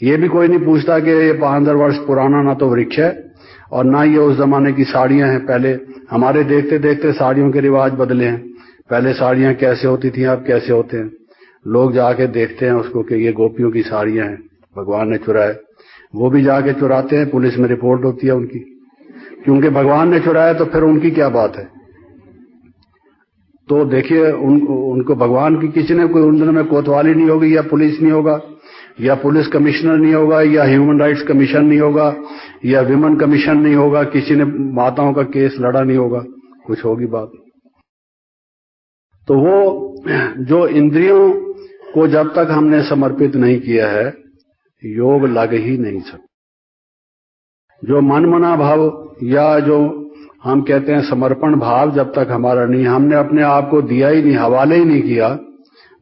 S1: ये भी कोई नहीं पूछता कि ये 5000 वर्ष पुराना ना तो वृक्ष है और ना ये उस जमाने की साड़ियां हैं। पहले हमारे देखते देखते साड़ियों के रिवाज बदले हैं। पहले साड़ियां कैसे होती थी, अब कैसे होते हैं। लोग जाके देखते हैं उसको कि ये गोपियों की साड़ियां हैं, भगवान ने चुराए। वो भी जाके चुराते हैं, पुलिस में रिपोर्ट होती है उनकी। क्योंकि भगवान ने चुराया तो फिर उनकी क्या बात है। तो देखिए उनको भगवान की किसी ने कोई उन दिनों में कोतवाली नहीं होगी, या पुलिस नहीं होगा, या पुलिस कमिश्नर नहीं होगा, या ह्यूमन राइट्स कमीशन नहीं होगा, या विमेन कमीशन नहीं होगा, किसी ने माताओं का केस लड़ा नहीं होगा, कुछ होगी बात। तो वो जो इंद्रियों को जब तक हमने समर्पित नहीं किया है, योग लग ही नहीं सकता। जो मन मना भाव या जो हम कहते हैं समर्पण भाव जब तक हमारा नहीं, हमने अपने आप को दिया ही नहीं, हवाले ही नहीं किया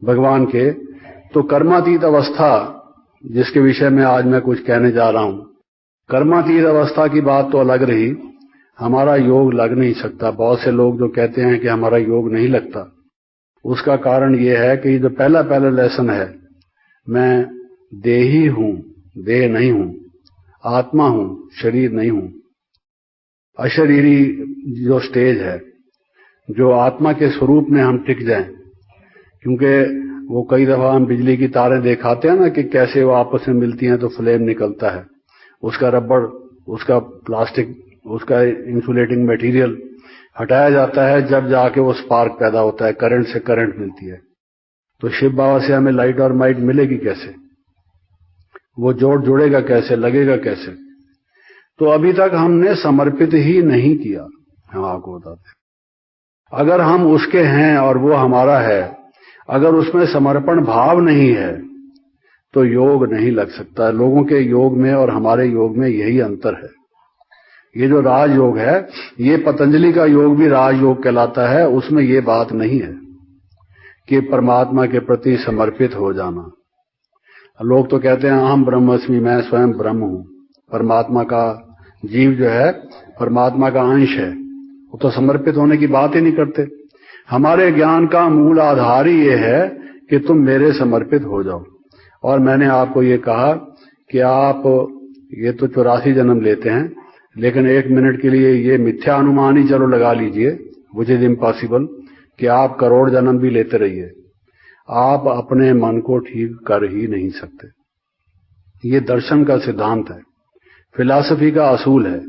S1: भगवान के, तो कर्मातीत अवस्था जिसके विषय में आज मैं कुछ कहने जा रहा हूं, कर्मातीत अवस्था की बात तो अलग रही, हमारा योग लग नहीं सकता। बहुत से लोग जो कहते हैं कि हमारा योग नहीं लगता, उसका कारण यह है कि जो पहला लेसन है, मैं देही हूं, देह नहीं हूं, आत्मा हूं, शरीर नहीं हूं। अशरीरी जो स्टेज है, जो आत्मा के स्वरूप में हम टिक जाएं, क्योंकि वो कई दफा हम बिजली की तारें दिखाते हैं ना कि कैसे वो आपस में मिलती हैं तो फ्लेम निकलता है, उसका रबड़, उसका प्लास्टिक, उसका इंसुलेटिंग मटेरियल हटाया जाता है, जब जाके वो स्पार्क पैदा होता है, करंट से करंट मिलती है। तो शिव बाबा से हमें लाइट और माइट मिलेगी कैसे, वो जोड़ जुड़ेगा कैसे, लगेगा कैसे। तो अभी तक हमने समर्पित ही नहीं किया। हम आपको बताते हैं, अगर हम उसके हैं और वो हमारा है, अगर उसमें समर्पण भाव नहीं है तो योग नहीं लग सकता। लोगों के योग में और हमारे योग में यही अंतर है। ये जो राजयोग है, ये पतंजलि का योग भी राजयोग कहलाता है, उसमें ये बात नहीं है कि परमात्मा के प्रति समर्पित हो जाना। लोग तो कहते हैं अहम ब्रह्मस्मि, मैं स्वयं ब्रह्म हूं। परमात्मा का जीव जो है परमात्मा का अंश है, वो तो समर्पित होने की बात ही नहीं करते। हमारे ज्ञान का मूल आधार ही ये है कि तुम मेरे समर्पित हो जाओ। और मैंने आपको ये कहा कि आप ये तो 84 जन्म लेते हैं, लेकिन 1 मिनट के लिए ये मिथ्या अनुमान ही चलो लगा लीजिए, विच इज इम्पॉसिबल, कि आप करोड़ जन्म भी लेते रहिए, आप अपने मन को ठीक कर ही नहीं सकते। ये दर्शन का सिद्धांत है, फिलॉसफी का असूल है।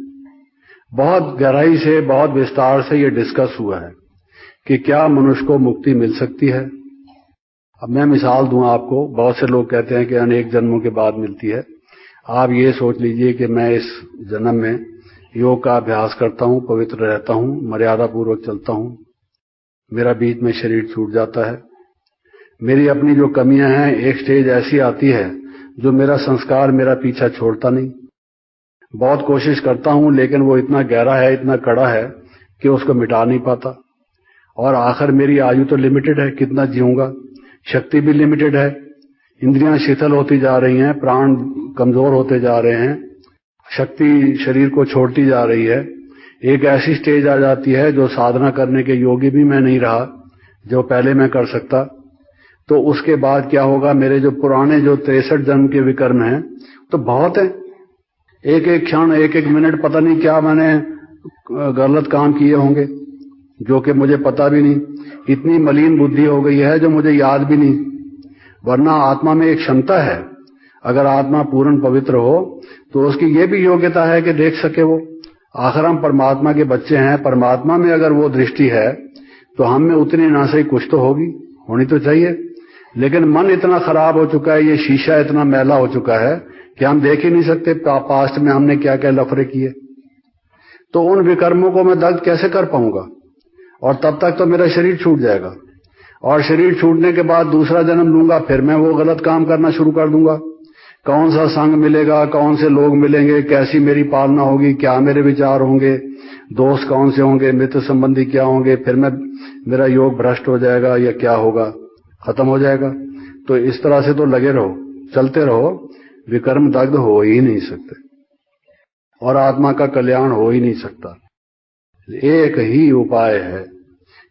S1: बहुत गहराई से, बहुत विस्तार से ये डिस्कस हुआ है कि क्या मनुष्य को मुक्ति मिल सकती है। अब मैं मिसाल दूं आपको, बहुत से लोग कहते हैं कि अनेक जन्मों के बाद मिलती है। आप ये सोच लीजिए कि मैं इस जन्म में योग का अभ्यास करता हूं, पवित्र रहता हूं, मर्यादा पूर्वक चलता हूं, मेरा बीच में शरीर छूट जाता है, मेरी अपनी जो कमियां हैं, एक स्टेज ऐसी आती है जो मेरा संस्कार मेरा पीछा छोड़ता नहीं। बहुत कोशिश करता हूं, लेकिन वो इतना गहरा है, इतना कड़ा है कि उसको मिटा नहीं पाता। और आखिर मेरी आयु तो लिमिटेड है, कितना जीऊंगा, शक्ति भी लिमिटेड है, इंद्रियां शिथिल होती जा रही हैं, प्राण कमजोर होते जा रहे हैं, शक्ति शरीर को छोड़ती जा रही है। एक ऐसी स्टेज आ जाती है जो साधना करने के योग्य भी मैं नहीं रहा, जो पहले मैं कर सकता। तो उसके बाद क्या होगा, मेरे जो पुराने जो 63 जन्म के विकर्म हैं तो बहुत है। एक एक क्षण, एक एक मिनट पता नहीं क्या मैंने गलत काम किए होंगे जो कि मुझे पता भी नहीं। इतनी मलिन बुद्धि हो गई है जो मुझे याद भी नहीं। वरना आत्मा में एक क्षमता है, अगर आत्मा पूर्ण पवित्र हो तो उसकी ये भी योग्यता है कि देख सके वो। आखिर हम परमात्मा के बच्चे हैं, परमात्मा में अगर वो दृष्टि है तो हम में उतनी ना सही कुछ तो होगी, होनी तो चाहिए। लेकिन मन इतना खराब हो चुका है, ये शीशा इतना मैला हो चुका है कि हम देख ही नहीं सकते पास्ट में हमने क्या क्या लफड़े किए। तो उन विकर्मों को मैं दग्ध कैसे कर पाऊंगा, और तब तक तो मेरा शरीर छूट जाएगा। और शरीर छूटने के बाद दूसरा जन्म लूंगा, फिर मैं वो गलत काम करना शुरू कर दूंगा। कौन सा संग मिलेगा, कौन से लोग मिलेंगे, कैसी मेरी पालना होगी, क्या मेरे विचार होंगे, दोस्त कौन से होंगे, मित्र संबंधी क्या होंगे, फिर मेरा योग भ्रष्ट हो जाएगा या क्या होगा, खत्म हो जाएगा। तो इस तरह से तो लगे रहो, चलते रहो, विकर्म दग्ध हो ही नहीं सकते और आत्मा का कल्याण हो ही नहीं सकता। एक ही उपाय है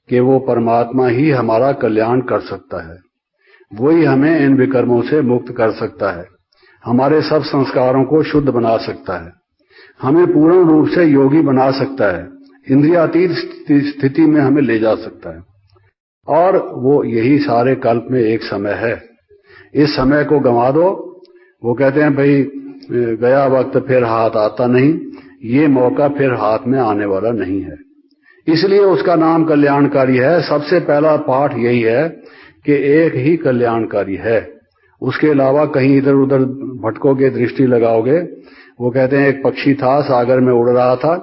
S1: कि वो परमात्मा ही हमारा कल्याण कर सकता है, वही हमें इन विकर्मों से मुक्त कर सकता है, हमारे सब संस्कारों को शुद्ध बना सकता है, हमें पूर्ण रूप से योगी बना सकता है, इंद्रियातीत स्थिति में हमें ले जा सकता है। और वो यही सारे कल्प में एक समय है। इस समय को गंवा दो, वो कहते हैं भाई गया वक्त फिर हाथ आता नहीं, ये मौका फिर हाथ में आने वाला नहीं है। इसलिए उसका नाम कल्याणकारी है। सबसे पहला पाठ यही है कि एक ही कल्याणकारी है, उसके अलावा कहीं इधर उधर भटकोगे, दृष्टि लगाओगे। वो कहते हैं एक पक्षी था, सागर में उड़ रहा था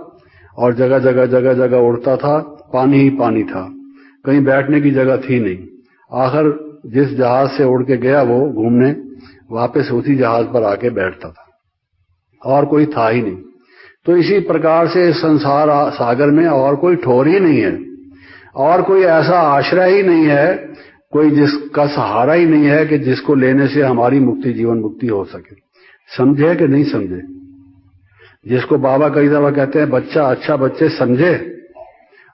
S1: और जगह जगह उड़ता था, पानी ही पानी था, कहीं बैठने की जगह थी नहीं। आखिर जिस जहाज से उड़ के गया वो घूमने, वापस उसी जहाज पर आके बैठता था और कोई था ही नहीं। तो इसी प्रकार से संसार सागर में और कोई ठोर ही नहीं है, और कोई ऐसा आश्रय ही नहीं है, कोई जिसका सहारा ही नहीं है कि जिसको लेने से हमारी मुक्ति, जीवन मुक्ति हो सके। समझे कि नहीं समझे? जिसको बाबा कई दफा कहते हैं बच्चा अच्छा बच्चे समझे,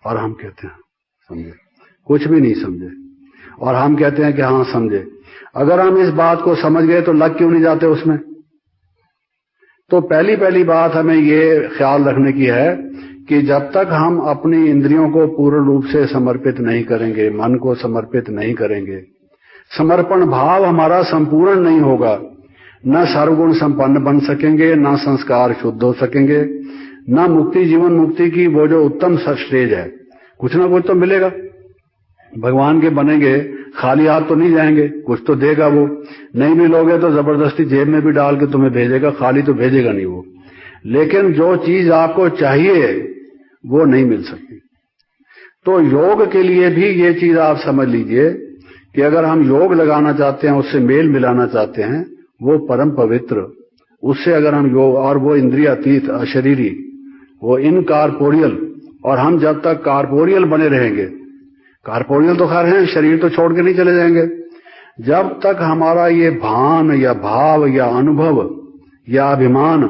S1: और हम कहते हैं समझे, कुछ भी नहीं समझे, और हम कहते हैं कि हाँ समझे। अगर हम इस बात को समझ गए तो लग क्यों नहीं जाते उसमें? तो पहली बात हमें ये ख्याल रखने की है कि जब तक हम अपनी इंद्रियों को पूर्ण रूप से समर्पित नहीं करेंगे, मन को समर्पित नहीं करेंगे, समर्पण भाव हमारा संपूर्ण नहीं होगा, न सर्वगुण संपन्न बन सकेंगे, न संस्कार शुद्ध हो सकेंगे, न मुक्ति, जीवन मुक्ति की वो जो उत्तम स्टेज है, कुछ ना कुछ तो मिलेगा। भगवान के बनेंगे, खाली हाथ तो नहीं जाएंगे, कुछ तो देगा वो। नहीं भी लोगे तो जबरदस्ती जेब में भी डाल के तुम्हें भेजेगा, खाली तो भेजेगा नहीं वो। लेकिन जो चीज आपको चाहिए वो नहीं मिल सकती। तो योग के लिए भी ये चीज आप समझ लीजिए कि अगर हम योग लगाना चाहते हैं, उससे मेल मिलाना चाहते हैं, वो परम पवित्र, उससे अगर हम योग, और वो इंद्रियातीत, अशरीरी, वो इनकॉर्पोरियल, और हम जब तक कॉर्पोरियल बने रहेंगे, कॉर्पोरियल तो खैर हैं, शरीर तो छोड़ के नहीं चले जाएंगे, जब तक हमारा ये भान या भाव या अनुभव या अभिमान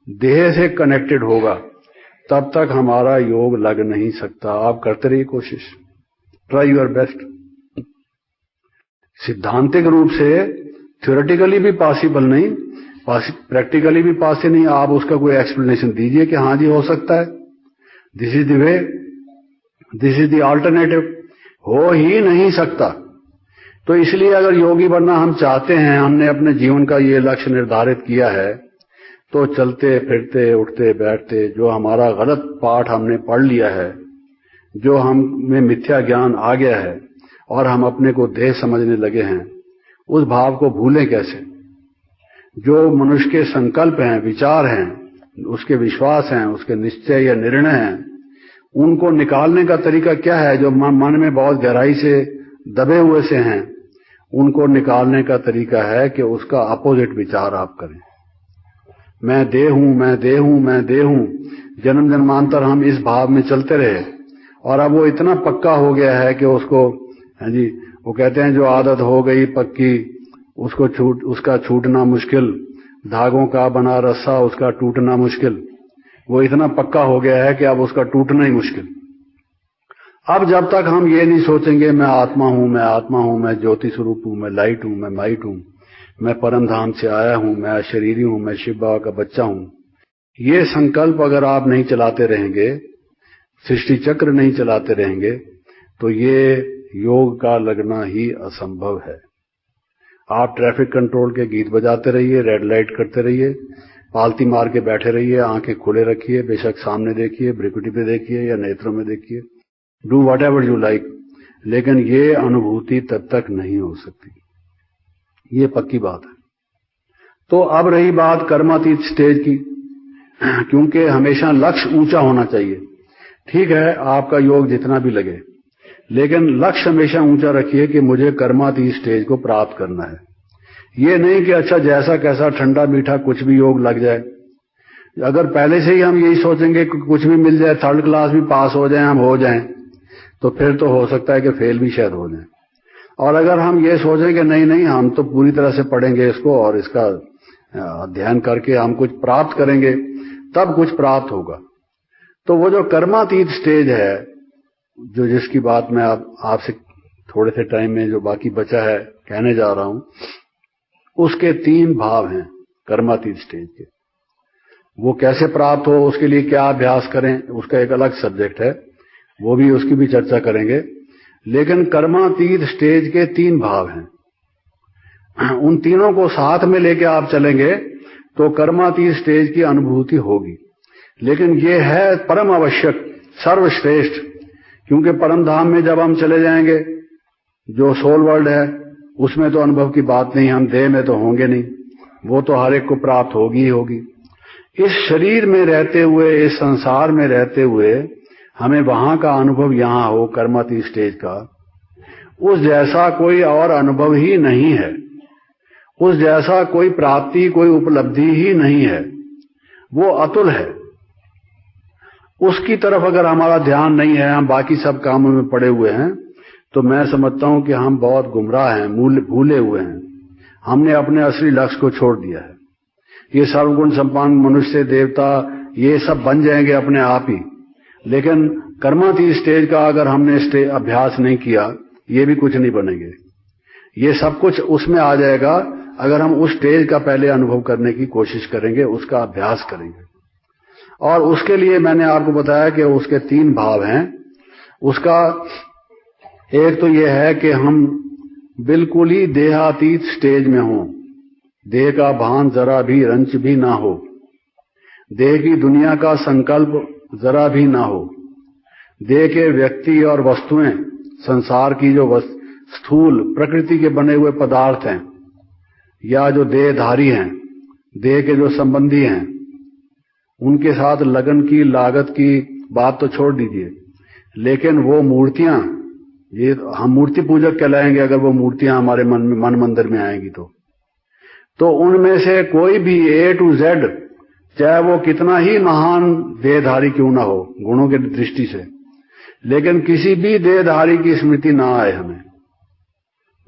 S1: देह से कनेक्टेड होगा, तब तक हमारा योग लग नहीं सकता। आप करते रहिए कोशिश, ट्राई योर बेस्ट। सिद्धांतिक रूप से थ्योरेटिकली भी पॉसिबल नहीं, प्रैक्टिकली भी पॉसिबल नहीं। आप उसका कोई एक्सप्लेनेशन दीजिए कि हाँ जी हो सकता है, this is the way, this is the alternative. हो ही नहीं सकता। तो इसलिए अगर योगी बनना हम चाहते हैं, हमने अपने जीवन का ये लक्ष्य निर्धारित किया है, तो चलते फिरते उठते बैठते जो हमारा गलत पाठ हमने पढ़ लिया है, जो हम में मिथ्या ज्ञान आ गया है और हम अपने को देह समझने लगे हैं, उस भाव को भूलें कैसे? जो मनुष्य के संकल्प हैं, विचार हैं, उसके विश्वास हैं, उसके निश्चय या निर्णय हैं, उनको निकालने का तरीका क्या है? जो मन में बहुत गहराई से दबे हुए से हैं, उनको निकालने का तरीका है कि उसका अपोजिट विचार आप करें। मैं देह हूं, मैं देह हूं, मैं देह हूं। जन्म जन्मांतर हम इस भाव में चलते रहे और अब वो इतना पक्का हो गया है कि उसको, हाँ जी, वो कहते हैं जो आदत हो गई पक्की, उसका छूटना मुश्किल, धागों का बना रस्सा उसका टूटना मुश्किल। वो इतना पक्का हो गया है कि अब उसका टूटना ही मुश्किल। अब जब तक हम ये नहीं सोचेंगे मैं आत्मा हूं, मैं आत्मा हूं, मैं ज्योति स्वरूप हूं, मैं लाइट हूं, मैं माइट हूं, मैं परम धाम से आया हूं, मैं अशरीरी हूं, मैं शिव बाबा का बच्चा हूं, ये संकल्प अगर आप नहीं चलाते रहेंगे, सृष्टि चक्र नहीं चलाते रहेंगे, तो ये योग का लगना ही असंभव है। आप ट्रैफिक कंट्रोल के गीत बजाते रहिए, रेड लाइट करते रहिए, पालती मार के बैठे रहिए, आंखें खुले रखिए, बेशक सामने देखिए, भ्रिकुटी पे देखिए या नेत्रों में देखिए, do what ever you like, लेकिन ये अनुभूति तब तक नहीं हो सकती, ये पक्की बात है। तो अब रही बात कर्मातीत स्टेज की, क्योंकि हमेशा लक्ष्य ऊंचा होना चाहिए। ठीक है, आपका योग जितना भी लगे, लेकिन लक्ष्य हमेशा ऊंचा रखिए कि मुझे कर्मातीत स्टेज को प्राप्त करना है। ये नहीं कि अच्छा जैसा कैसा ठंडा मीठा कुछ भी योग लग जाए। अगर पहले से ही हम यही सोचेंगे कि कुछ भी मिल जाए, थर्ड क्लास भी पास हो जाए, हम हो जाएं, तो फिर तो हो सकता है कि फेल भी शायद हो जाए। और अगर हम ये सोचें कि नहीं नहीं हम तो पूरी तरह से पढ़ेंगे इसको और इसका अध्ययन करके हम कुछ प्राप्त करेंगे, तब कुछ प्राप्त होगा। तो वो जो कर्मातीत स्टेज है, जो जिसकी बात मैं आपसे थोड़े से टाइम में जो बाकी बचा है कहने जा रहा हूं, उसके 3 भाव हैं कर्मातीत स्टेज के। वो कैसे प्राप्त हो, उसके लिए क्या अभ्यास करें, उसका एक अलग सब्जेक्ट है, वो भी उसकी भी चर्चा करेंगे। लेकिन कर्मातीत स्टेज के 3 भाव हैं, उन तीनों को साथ में लेके आप चलेंगे तो कर्मातीत स्टेज की अनुभूति होगी। लेकिन ये है परम आवश्यक, सर्वश्रेष्ठ, क्योंकि परम धाम में जब हम चले जाएंगे, जो सोल वर्ल्ड है, उसमें तो अनुभव की बात नहीं, हम देह में तो होंगे नहीं, वो तो हर एक को प्राप्त होगी ही होगी। इस शरीर में रहते हुए, इस संसार में रहते हुए हमें वहां का अनुभव यहां हो, कर्मातीत स्टेज का, उस जैसा कोई और अनुभव ही नहीं है, उस जैसा कोई प्राप्ति, कोई उपलब्धि ही नहीं है, वो अतुल है। उसकी तरफ अगर हमारा ध्यान नहीं है, हम बाकी सब कामों में पड़े हुए हैं, तो मैं समझता हूं कि हम बहुत गुमराह हैं, भूले हुए हैं। हमने अपने असली लक्ष्य को छोड़ दिया है। ये सर्वगुण संपन्न मनुष्य, देवता, ये सब बन जाएंगे अपने आप ही, लेकिन कर्मातीत स्टेज का अगर हमने अभ्यास नहीं किया, ये भी कुछ नहीं बनेंगे। ये सब कुछ उसमें आ जाएगा अगर हम उस स्टेज का पहले अनुभव करने की कोशिश करेंगे, उसका अभ्यास करेंगे। और उसके लिए मैंने आपको बताया कि उसके 3 भाव हैं। उसका एक तो यह है कि हम बिल्कुल ही देहातीत स्टेज में हों, देह का भान जरा भी रंच भी ना हो, देह की दुनिया का संकल्प जरा भी ना हो, देह के व्यक्ति और वस्तुएं, संसार की जो स्थूल प्रकृति के बने हुए पदार्थ हैं, या जो देहधारी हैं, देह के जो संबंधी हैं, उनके साथ लगन की, लागत की बात तो छोड़ दीजिए, लेकिन वो मूर्तियां, ये हम मूर्ति पूजक कहलाएंगे अगर वो मूर्तियां हमारे मन मंदिर में आएंगी तो उनमें से कोई भी A to Z, चाहे वो कितना ही महान देहधारी क्यों ना हो गुणों के दृष्टि से, लेकिन किसी भी देहधारी की स्मृति ना आए हमें।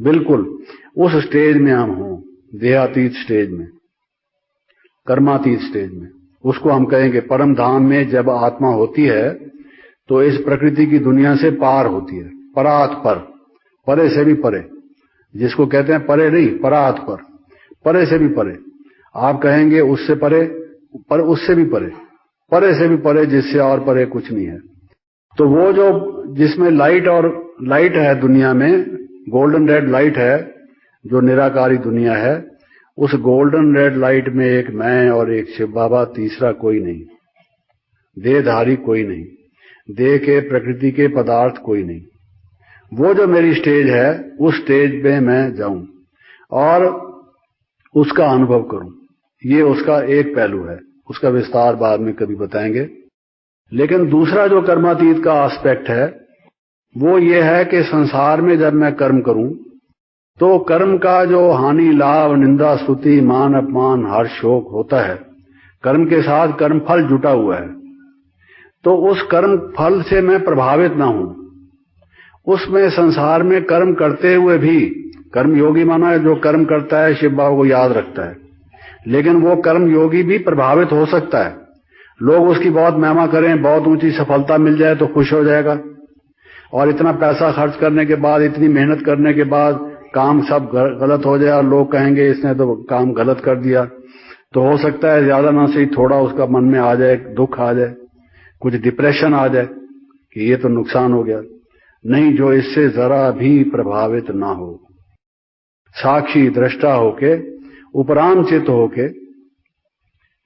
S1: बिल्कुल उस स्टेज में हम हों, देहातीत स्टेज में, कर्मातीत स्टेज में। उसको हम कहेंगे परम धाम में जब आत्मा होती है तो इस प्रकृति की दुनिया से पार होती है, परात पर, परे से भी परे, जिसको कहते हैं परे नहीं, परात पर, परे से भी परे। आप कहेंगे उससे परे, पर उससे भी परे, परे से भी परे, जिससे और परे कुछ नहीं है। तो वो जो जिसमें लाइट है दुनिया में, गोल्डन रेड लाइट है, जो निराकारी दुनिया है, उस गोल्डन रेड लाइट में एक मैं और एक शिव बाबा, तीसरा कोई नहीं, देहधारी कोई नहीं, देह के प्रकृति के पदार्थ कोई नहीं। वो जो मेरी स्टेज है, उस स्टेज पे मैं जाऊं और उसका अनुभव करूं। ये उसका एक पहलू है, उसका विस्तार बाद में कभी बताएंगे। लेकिन दूसरा जो कर्मातीत का एस्पेक्ट है, वो ये है कि संसार में जब मैं कर्म करूं तो कर्म का जो हानि, लाभ, निंदा, स्तुति, मान, अपमान, हर्ष, शोक होता है, कर्म के साथ कर्म फल जुटा हुआ है, तो उस कर्म फल से मैं प्रभावित ना हूं। उसमें संसार में कर्म करते हुए भी, कर्म योगी माना है जो कर्म करता है, शिव बाबा को याद रखता है, लेकिन वो कर्म योगी भी प्रभावित हो सकता है। लोग उसकी बहुत महिमा करें, बहुत ऊंची सफलता मिल जाए तो खुश हो जाएगा, और इतना पैसा खर्च करने के बाद, इतनी मेहनत करने के बाद काम सब गलत हो जाए और लोग कहेंगे इसने तो काम गलत कर दिया, तो हो सकता है ज्यादा ना सही थोड़ा उसका मन में आ जाए, दुख आ जाए, कुछ डिप्रेशन आ जाए कि ये तो नुकसान हो गया। नहीं, जो इससे जरा भी प्रभावित ना हो, साक्षी दृष्टा होके, उपराम चित्त होके,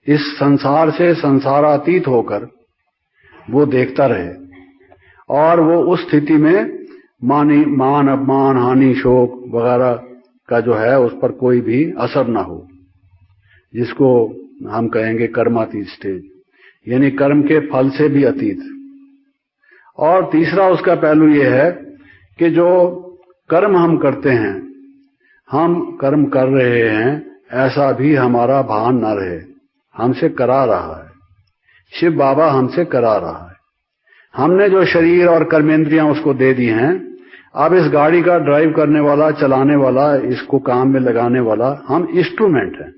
S1: इस संसार से संसारातीत होकर वो देखता रहे, और वो उस स्थिति में मान, अपमान, हानि, शोक वगैरह का जो है उस पर कोई भी असर ना हो, जिसको हम कहेंगे कर्मातीत स्टेज, यानी कर्म के फल से भी अतीत। और तीसरा उसका पहलू ये है कि जो कर्म हम करते हैं, हम कर्म कर रहे हैं ऐसा भी हमारा भान ना रहे, हमसे करा रहा है, शिव बाबा हमसे करा रहा है। हमने जो शरीर और कर्मेंद्रियां उसको दे दी हैं, अब इस गाड़ी का ड्राइव करने वाला, चलाने वाला, इसको काम में लगाने वाला हम इंस्ट्रूमेंट हैं,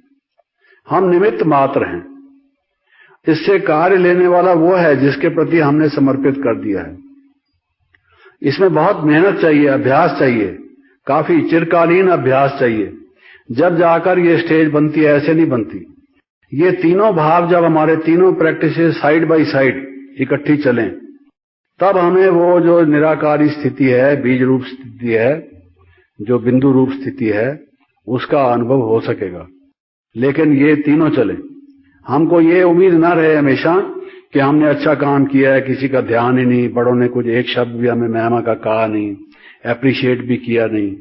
S1: हम निमित्त मात्र हैं। इससे कार्य लेने वाला वो है जिसके प्रति हमने समर्पित कर दिया है। इसमें बहुत मेहनत चाहिए, अभ्यास चाहिए, काफी चिरकालीन अभ्यास चाहिए, जब जाकर ये स्टेज बनती है, ऐसे नहीं बनती। ये तीनों भाव जब हमारे तीनों प्रैक्टिसेस साइड बाय साइड इकट्ठी चलें, तब हमें वो जो निराकारी स्थिति है, बीज रूप स्थिति है, जो बिंदु रूप स्थिति है, उसका अनुभव हो सकेगा। लेकिन ये तीनों चले, हमको ये उम्मीद ना रहे हमेशा कि हमने अच्छा काम किया है, किसी का ध्यान ही नहीं, बड़ों ने कुछ एक शब्द भी हमें महिमा का कहा नहीं, एप्रिशिएट भी किया नहीं।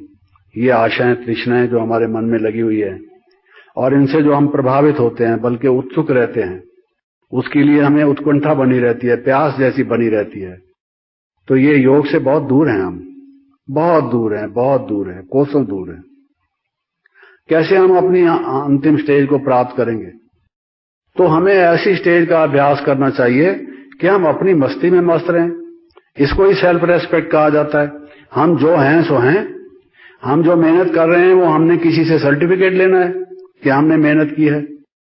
S1: ये आशाएं तृष्णाएं जो हमारे मन में लगी हुई है और इनसे जो हम प्रभावित होते हैं, बल्कि उत्सुक रहते हैं, उसके लिए हमें उत्कंठा बनी रहती है, प्यास जैसी बनी रहती है। तो ये योग से बहुत दूर हैं हम, बहुत दूर हैं, बहुत दूर हैं, कोसों दूर हैं। कैसे हम अपनी अंतिम स्टेज को प्राप्त करेंगे? तो हमें ऐसी स्टेज का अभ्यास करना चाहिए कि हम अपनी मस्ती में मस्त रहें। इसको ही सेल्फ रेस्पेक्ट कहा जाता है। हम जो हैं सो हैं। हम जो मेहनत कर रहे हैं वो हमने किसी से सर्टिफिकेट लेना है कि हमने मेहनत की है।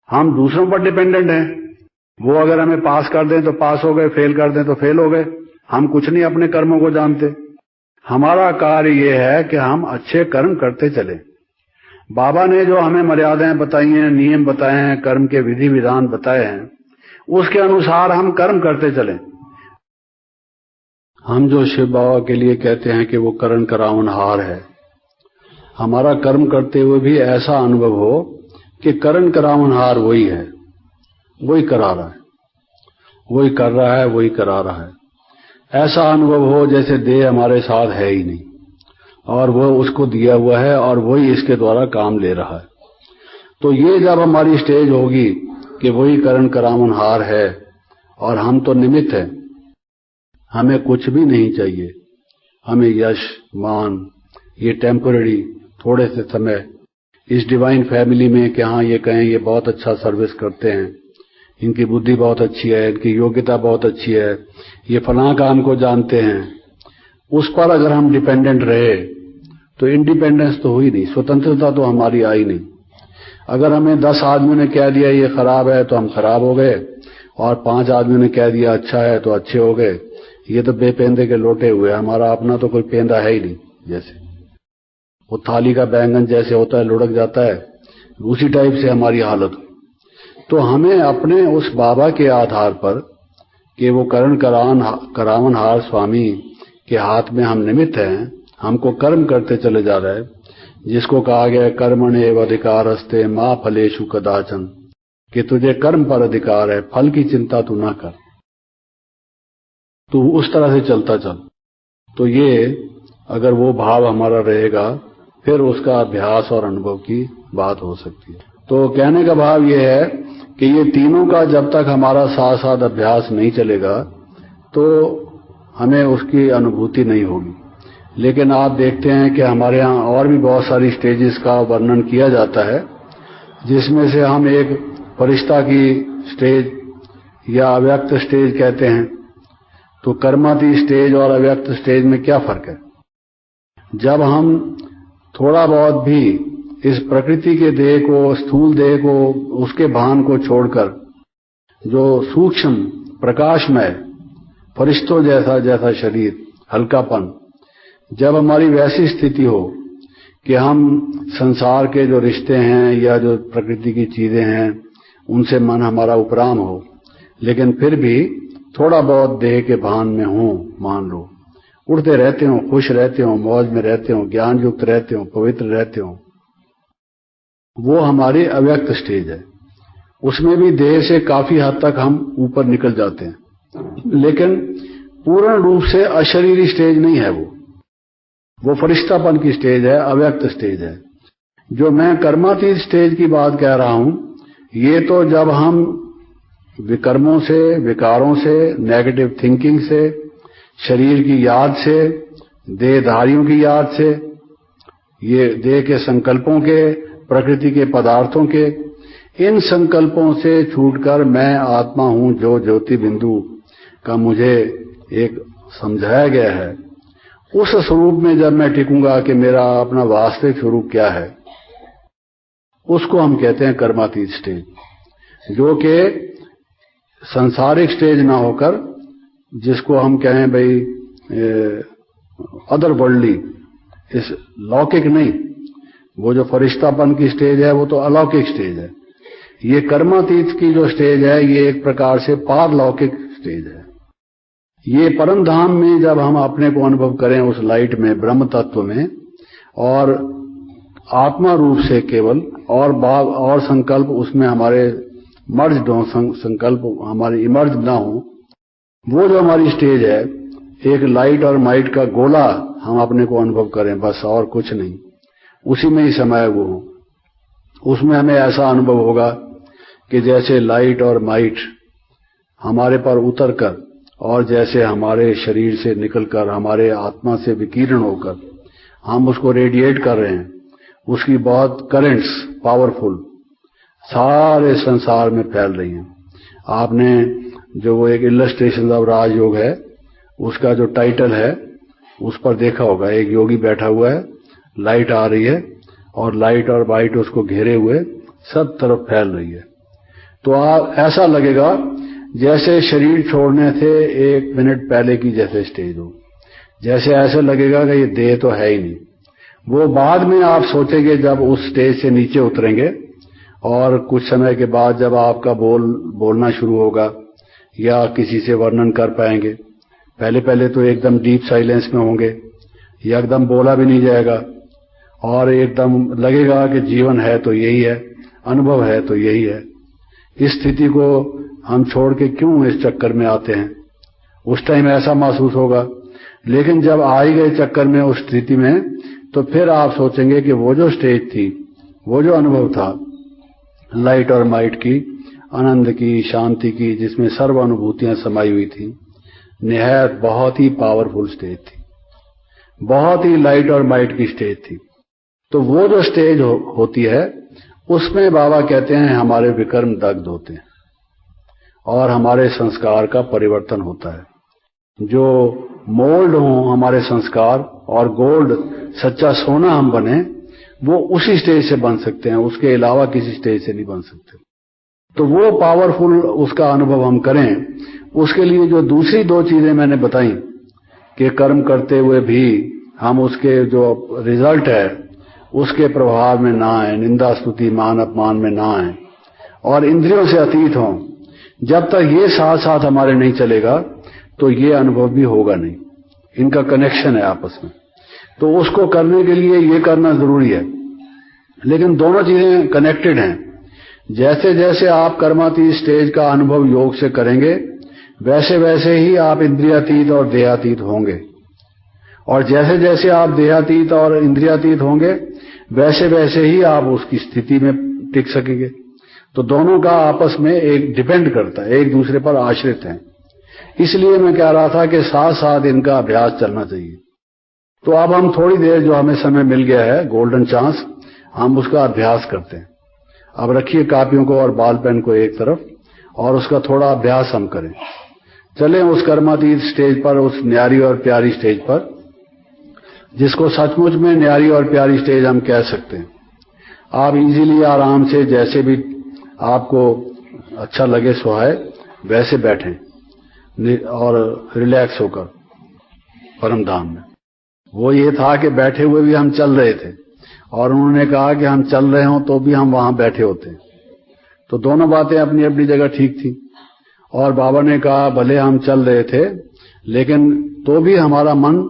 S1: हम दूसरों पर डिपेंडेंट हैं। वो अगर हमें पास कर दें तो पास हो गए, फेल कर दें तो फेल हो गए। हम कुछ नहीं अपने कर्मों को जानते। हमारा कार्य ये है कि हम अच्छे कर्म करते चलें। बाबा ने जो हमें मर्यादाएं बताई हैं, नियम बताए हैं, कर्म के विधि विधान बताए हैं, उसके अनुसार हम कर्म करते चलें। हम जो शिव बाबा के लिए कहते हैं कि वो करण करावनहार है, हमारा कर्म करते हुए भी ऐसा अनुभव हो कि करण करावनहार वही है, वही करा रहा है, वही कर रहा है, वही करा रहा है। ऐसा अनुभव हो जैसे देह हमारे साथ है ही नहीं और वो उसको दिया हुआ है और वही इसके द्वारा काम ले रहा है। तो ये जब हमारी स्टेज होगी कि वही करण करावनहार है और हम तो निमित्त हैं, हमें कुछ भी नहीं चाहिए, हमें यश मान ये टेम्पररी थोड़े से समय इस डिवाइन फैमिली में कि हाँ ये कहें ये बहुत अच्छा सर्विस करते हैं, इनकी बुद्धि बहुत अच्छी है, इनकी योग्यता बहुत अच्छी है, ये फलां काम को जानते हैं, उस पर अगर हम डिपेंडेंट रहे तो इंडिपेंडेंस तो हुई नहीं, स्वतंत्रता तो हमारी आई नहीं। अगर हमें 10 आदमियों ने कह दिया ये खराब है तो हम खराब हो गए और 5 आदमियों ने कह दिया अच्छा है तो अच्छे हो गए। ये तो बेपेंदे के लोटे हुए, हमारा अपना तो कोई पेंदा है ही नहीं। जैसे वो थाली का बैंगन जैसे होता है लुढ़क जाता है, उसी टाइप से हमारी हालत। तो हमें अपने उस बाबा के आधार पर कि वो करण करावनहार स्वामी के हाथ में हम निमित्त हैं, हमको कर्म करते चले जा रहे हैं, जिसको कहा गया कर्मण्येव अधिकारस्ते मा फलेषु कदाचन, कि तुझे कर्म पर अधिकार है, फल की चिंता तू ना कर, तू उस तरह से चलता चल। तो ये अगर वो भाव हमारा रहेगा फिर उसका अभ्यास और अनुभव की बात हो सकती है। तो कहने का भाव ये है कि ये तीनों का जब तक हमारा साथ साथ अभ्यास नहीं चलेगा तो हमें उसकी अनुभूति नहीं होगी। लेकिन आप देखते हैं कि हमारे यहाँ और भी बहुत सारी स्टेजेस का वर्णन किया जाता है, जिसमें से हम एक फरिश्ता की स्टेज या अव्यक्त स्टेज कहते हैं। तो कर्माती स्टेज और अव्यक्त स्टेज में क्या फर्क है? जब हम थोड़ा बहुत भी इस प्रकृति के देह को, स्थूल देह को, उसके भान को छोड़कर जो सूक्ष्म प्रकाशमय फरिश्तों जैसा शरीर, हल्कापन, जब हमारी वैसी स्थिति हो कि हम संसार के जो रिश्ते हैं या जो प्रकृति की चीजें हैं उनसे मन हमारा उपराम हो, लेकिन फिर भी थोड़ा बहुत देह के भान में हो, मान लो उड़ते रहते हो, खुश रहते हो, मौज में रहते हो, ज्ञान युक्त रहते हो, पवित्र रहते हो, वो हमारी अव्यक्त स्टेज है। उसमें भी देह से काफी हद तक हम ऊपर निकल जाते हैं, लेकिन पूर्ण रूप से अशरीरी स्टेज नहीं है वो फरिश्तापन की स्टेज है, अव्यक्त स्टेज है। जो मैं कर्मातीत स्टेज की बात कह रहा हूं, ये तो जब हम विकर्मों से, विकारों से, नेगेटिव थिंकिंग से, शरीर की याद से, देहधारियों की याद से, ये देह के संकल्पों के, प्रकृति के पदार्थों के, इन संकल्पों से छूटकर मैं आत्मा हूं जो ज्योति बिंदु का मुझे एक समझाया गया है, उस स्वरूप में जब मैं टिकूंगा कि मेरा अपना वास्तविक स्वरूप क्या है, उसको हम कहते हैं कर्मातीत स्टेज, जो कि सांसारिक स्टेज ना होकर जिसको हम कहें भाई अदर वर्ल्डली, इस लौकिक नहीं, वो जो फरिश्तापन की स्टेज है वो तो अलौकिक स्टेज है। ये कर्मातीत की जो स्टेज है ये एक प्रकार से पारलौकिक स्टेज है। ये परम धाम में जब हम अपने को अनुभव करें उस लाइट में, ब्रह्म तत्व में, और आत्मा रूप से केवल, और भाव और संकल्प उसमें हमारे मर्ज हो, संकल्प हमारे इमर्ज ना हो, वो जो हमारी स्टेज है, एक लाइट और माइट का गोला हम अपने को अनुभव करें, बस और कुछ नहीं, उसी में ही समय वो हो। उसमें हमें ऐसा अनुभव होगा कि जैसे लाइट और माइट हमारे पर उतरकर और जैसे हमारे शरीर से निकलकर हमारे आत्मा से विकीर्ण होकर हम उसको रेडिएट कर रहे हैं, उसकी बहुत करंट्स पावरफुल सारे संसार में फैल रही हैं। आपने जो वो एक इलस्ट्रेशन ऑफ राजयोग है, उसका जो टाइटल है उस पर देखा होगा, एक योगी बैठा हुआ है, लाइट आ रही है और लाइट और वाइट उसको घेरे हुए सब तरफ फैल रही है। तो आप ऐसा लगेगा जैसे शरीर छोड़ने से 1 मिनट पहले की जैसे स्टेज हो, जैसे ऐसे लगेगा कि ये देह तो है ही नहीं। वो बाद में आप सोचेंगे जब उस स्टेज से नीचे उतरेंगे और कुछ समय के बाद जब आपका बोलना शुरू होगा या किसी से वर्णन कर पाएंगे, पहले पहले तो एकदम डीप साइलेंस में होंगे या एकदम बोला भी नहीं जाएगा और एकदम लगेगा कि जीवन है तो यही है, अनुभव है तो यही है। इस स्थिति को हम छोड़ के क्यों इस चक्कर में आते हैं, उस टाइम ऐसा महसूस होगा। लेकिन जब आ ही गए चक्कर में उस स्थिति में, तो फिर आप सोचेंगे कि वो जो स्टेज थी, वो जो अनुभव था लाइट और माइट की, आनंद की, शांति की, जिसमें सर्व अनुभूतियां समाई हुई थी, निहायत बहुत ही पावरफुल स्टेज थी, बहुत ही लाइट और माइट की स्टेज थी। तो वो जो स्टेज होती है, उसमें बाबा कहते हैं हमारे विकर्म दग्ध होते हैं और हमारे संस्कार का परिवर्तन होता है। जो मोल्ड हो हमारे संस्कार और गोल्ड सच्चा सोना हम बने, वो उसी स्टेज से बन सकते हैं, उसके अलावा किसी स्टेज से नहीं बन सकते। तो वो पावरफुल उसका अनुभव हम करें, उसके लिए जो दूसरी 2 चीजें मैंने बताई कि कर्म करते हुए भी हम उसके जो रिजल्ट है उसके प्रभाव में ना आए, निंदा स्तुति मान अपमान में ना आए और इंद्रियों से अतीत हों, जब तक ये साथ साथ हमारे नहीं चलेगा तो ये अनुभव भी होगा नहीं। इनका कनेक्शन है आपस में। तो उसको करने के लिए ये करना जरूरी है, लेकिन दोनों चीजें कनेक्टेड हैं। जैसे जैसे आप कर्मातीत स्टेज का अनुभव योग से करेंगे, वैसे वैसे ही आप इंद्रियातीत और देहातीत होंगे, और जैसे जैसे आप देहातीत और इंद्रियातीत होंगे, वैसे वैसे ही आप उसकी स्थिति में टिक सकेंगे। तो दोनों का आपस में एक डिपेंड करता है, एक दूसरे पर आश्रित हैं। इसलिए मैं कह रहा था कि साथ साथ इनका अभ्यास चलना चाहिए। तो अब हम थोड़ी देर, जो हमें समय मिल गया है, गोल्डन चांस, हम उसका अभ्यास करते हैं। अब रखिए कापियों को और बॉल पेन को एक तरफ, और उसका थोड़ा अभ्यास हम करें। चलें उस कर्मातीत स्टेज पर, उस न्यारी और प्यारी स्टेज पर, जिसको सचमुच में न्यारी और प्यारी स्टेज हम कह सकते हैं। आप इजीली, आराम से, जैसे भी आपको अच्छा लगे सुहाए, वैसे बैठें और रिलैक्स होकर परम धाम में। वो ये था कि बैठे हुए भी हम चल रहे थे, और उन्होंने कहा कि हम चल रहे हों तो भी हम वहां बैठे होते। तो दोनों बातें अपनी अपनी जगह ठीक थी। और बाबा ने कहा भले हम चल रहे थे, लेकिन तो भी हमारा मन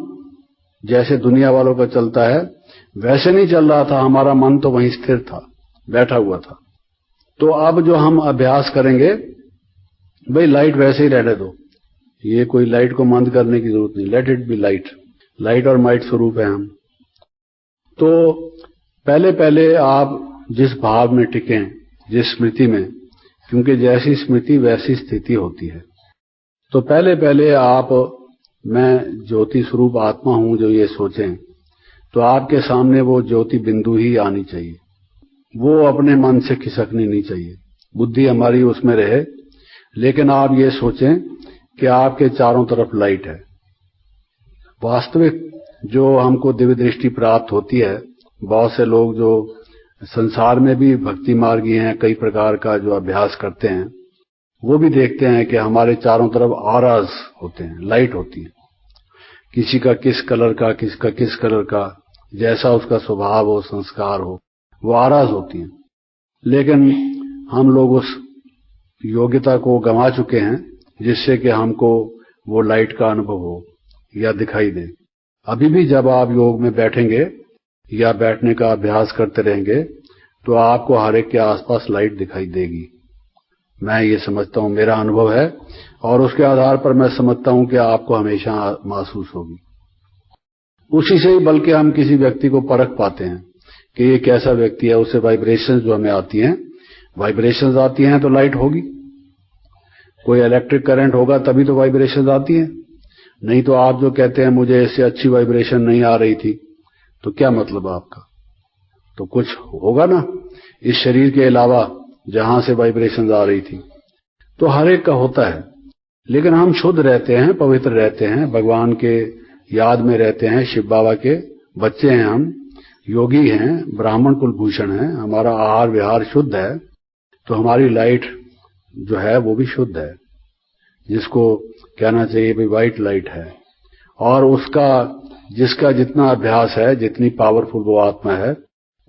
S1: जैसे दुनिया वालों का चलता है वैसे नहीं चल रहा था, हमारा मन तो वहीं स्थिर था, बैठा हुआ था। तो अब जो हम अभ्यास करेंगे, भाई लाइट वैसे ही रहने दो, ये कोई लाइट को बंद करने की जरूरत नहीं, let it be light. Light और माइट स्वरूप है हम। तो पहले पहले आप जिस भाव में टिकें, जिस स्मृति में, क्योंकि जैसी स्मृति वैसी स्थिति होती है, तो पहले पहले आप, मैं ज्योति स्वरूप आत्मा हूं, जो ये सोचें, तो आपके सामने वो ज्योति बिंदु ही आनी चाहिए। वो अपने मन से खिसकनी नहीं चाहिए, बुद्धि हमारी उसमें रहे, लेकिन आप ये सोचें कि आपके चारों तरफ लाइट है। वास्तविक जो हमको दिव्य दृष्टि प्राप्त होती है, बहुत से लोग जो संसार में भी भक्ति मार्गी हैं, कई प्रकार का जो अभ्यास करते हैं, वो भी देखते हैं कि हमारे चारों तरफ ऑराज होते हैं, लाइट होती है। किसी का किस कलर का, किसका किस कलर का, जैसा उसका स्वभाव हो, संस्कार हो, वो ऑराज होती हैं। लेकिन हम लोग उस योग्यता को गंवा चुके हैं जिससे कि हमको वो लाइट का अनुभव हो या दिखाई दे। अभी भी जब आप योग में बैठेंगे या बैठने का अभ्यास करते रहेंगे, तो आपको हर एक के आसपास लाइट दिखाई देगी। मैं ये समझता हूं, मेरा अनुभव है, और उसके आधार पर मैं समझता हूं कि आपको हमेशा महसूस होगी। उसी से ही बल्कि हम किसी व्यक्ति को परख पाते हैं कि ये कैसा व्यक्ति है। उससे वाइब्रेशंस जो हमें आती हैं, वाइब्रेशंस आती हैं तो लाइट होगी। कोई इलेक्ट्रिक करंट होगा तभी तो वाइब्रेशंस आती हैं। नहीं तो आप जो कहते हैं मुझे इससे अच्छी वाइब्रेशन नहीं आ रही थी, तो क्या मतलब आपका? तो कुछ होगा ना इस शरीर के अलावा जहां से वाइब्रेशंस आ रही थी। तो हर एक का होता है, लेकिन हम शुद्ध रहते हैं, पवित्र रहते हैं, भगवान के याद में रहते हैं, शिव बाबा के बच्चे हैं, हम योगी हैं, ब्राह्मण कुलभूषण हैं, हमारा आहार विहार शुद्ध है, तो हमारी लाइट जो है वो भी शुद्ध है, जिसको कहना चाहिए भी व्हाइट लाइट है। और उसका जिसका जितना अभ्यास है, जितनी पावरफुल वो आत्मा है,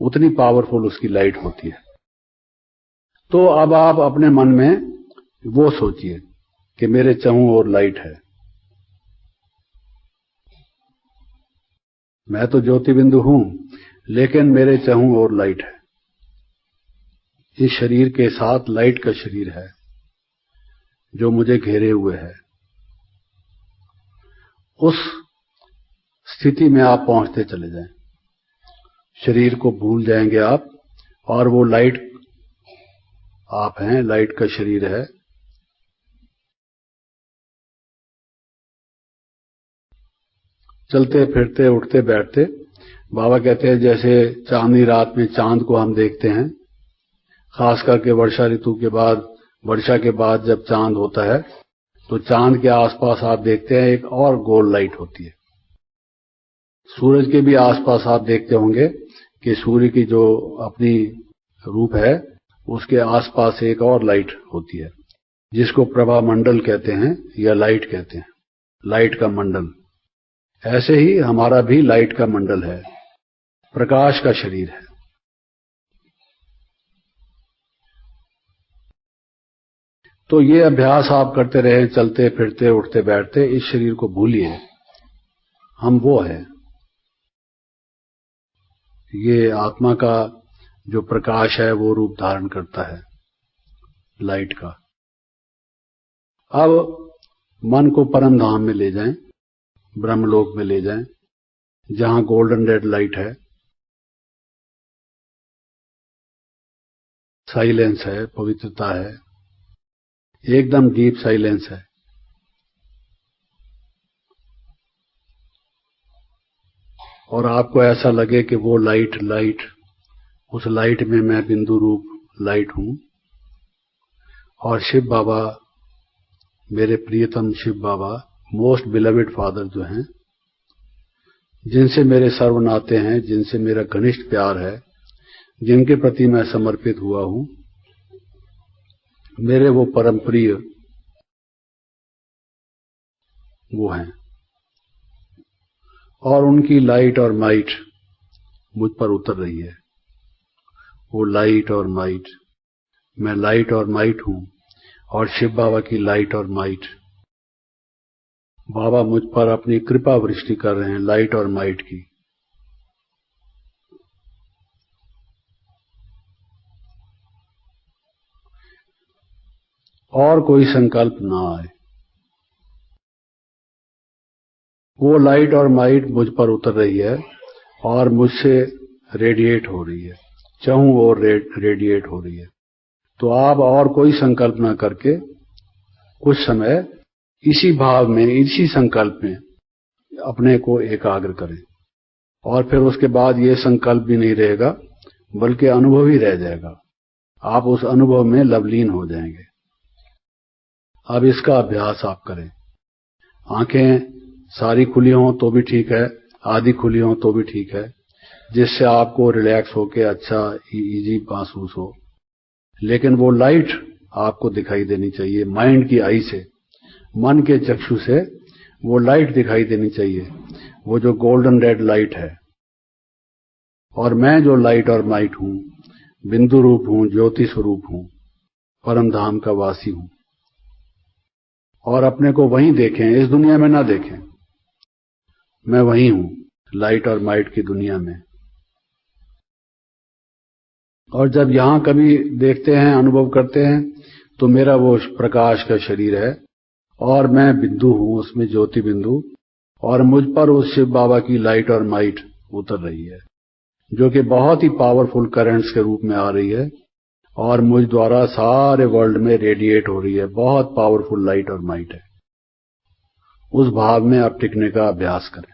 S1: उतनी पावरफुल उसकी लाइट होती है। तो अब आप अपने मन में वो सोचिए कि मेरे चारों ओर लाइट है। मैं तो ज्योति बिंदु हूं, लेकिन मेरे चारों ओर लाइट है। इस शरीर के साथ लाइट का शरीर है जो मुझे घेरे हुए है। उस स्थिति में आप पहुंचते चले जाएं, शरीर को भूल जाएंगे आप, और वो लाइट आप हैं, लाइट का शरीर है। चलते फिरते उठते बैठते, बाबा कहते हैं जैसे चांदनी रात में चांद को हम देखते हैं, खास करके वर्षा ऋतु के बाद, वर्षा के बाद जब चांद होता है तो चांद के आसपास आप देखते हैं एक और गोल लाइट होती है। सूरज के भी आसपास आप देखते होंगे कि सूर्य की जो अपनी रूप है उसके आसपास एक और लाइट होती है, जिसको प्रभा मंडल कहते हैं या लाइट कहते हैं, लाइट का मंडल। ऐसे ही हमारा भी लाइट का मंडल है, प्रकाश का शरीर है। तो ये अभ्यास आप करते रहे, चलते फिरते उठते बैठते, इस शरीर को भूलिए, हम वो है। ये आत्मा का जो प्रकाश है वो रूप धारण करता है लाइट का। अब मन को परम धाम में ले जाएं, ब्रह्मलोक में ले जाएं, जहां गोल्डन रेड लाइट है, साइलेंस है, पवित्रता है, एकदम डीप साइलेंस है। और आपको ऐसा लगे कि वो लाइट, उस लाइट में मैं बिंदु रूप लाइट हूं, और शिव बाबा, मेरे प्रियतम शिव बाबा, मोस्ट बिलवेड फादर जो हैं, जिनसे मेरे सर्व नाते हैं, जिनसे मेरा घनिष्ठ प्यार है, जिनके प्रति मैं समर्पित हुआ हूं, मेरे वो परम प्रिय वो हैं, और उनकी लाइट और माइट मुझ पर उतर रही है। वो लाइट और माइट, मैं लाइट और माइट हूं, और शिव बाबा की लाइट और माइट, बाबा मुझ पर अपनी कृपा वृष्टि कर रहे हैं लाइट और माइट की। और कोई संकल्प ना आए, वो लाइट और माइट मुझ पर उतर रही है और मुझसे रेडिएट हो रही है, चाहूं और रेडिएट हो रही है। तो आप और कोई संकल्प ना करके कुछ समय इसी भाव में, इसी संकल्प में अपने को एकाग्र करें, और फिर उसके बाद ये संकल्प भी नहीं रहेगा, बल्कि अनुभव ही रह जाएगा। आप उस अनुभव में लवलीन हो जाएंगे। अब इसका अभ्यास आप करें। आंखें सारी खुली हों तो भी ठीक है, आधी खुली हों तो भी ठीक है, जिससे आपको रिलैक्स होके अच्छा इजी महसूस हो। लेकिन वो लाइट आपको दिखाई देनी चाहिए, माइंड की आई से, मन के चक्षु से वो लाइट दिखाई देनी चाहिए, वो जो गोल्डन रेड लाइट है। और मैं जो लाइट और माइट हूं, बिंदु रूप हूं, ज्योति स्वरूप हूं, परम धाम का वासी हूं। और अपने को वहीं देखें, इस दुनिया में ना देखें, मैं वहीं हूं, लाइट और माइट की दुनिया में। और जब यहां कभी देखते हैं, अनुभव करते हैं, तो मेरा वो प्रकाश का शरीर है और मैं बिंदु हूं, उसमें ज्योति बिंदु, और मुझ पर उस शिव बाबा की लाइट और माइट उतर रही है, जो कि बहुत ही पावरफुल करंट्स के रूप में आ रही है और मुझ द्वारा सारे वर्ल्ड में रेडिएट हो रही है। बहुत पावरफुल लाइट और माइट है। उस भाव में आप टिकने का अभ्यास करें।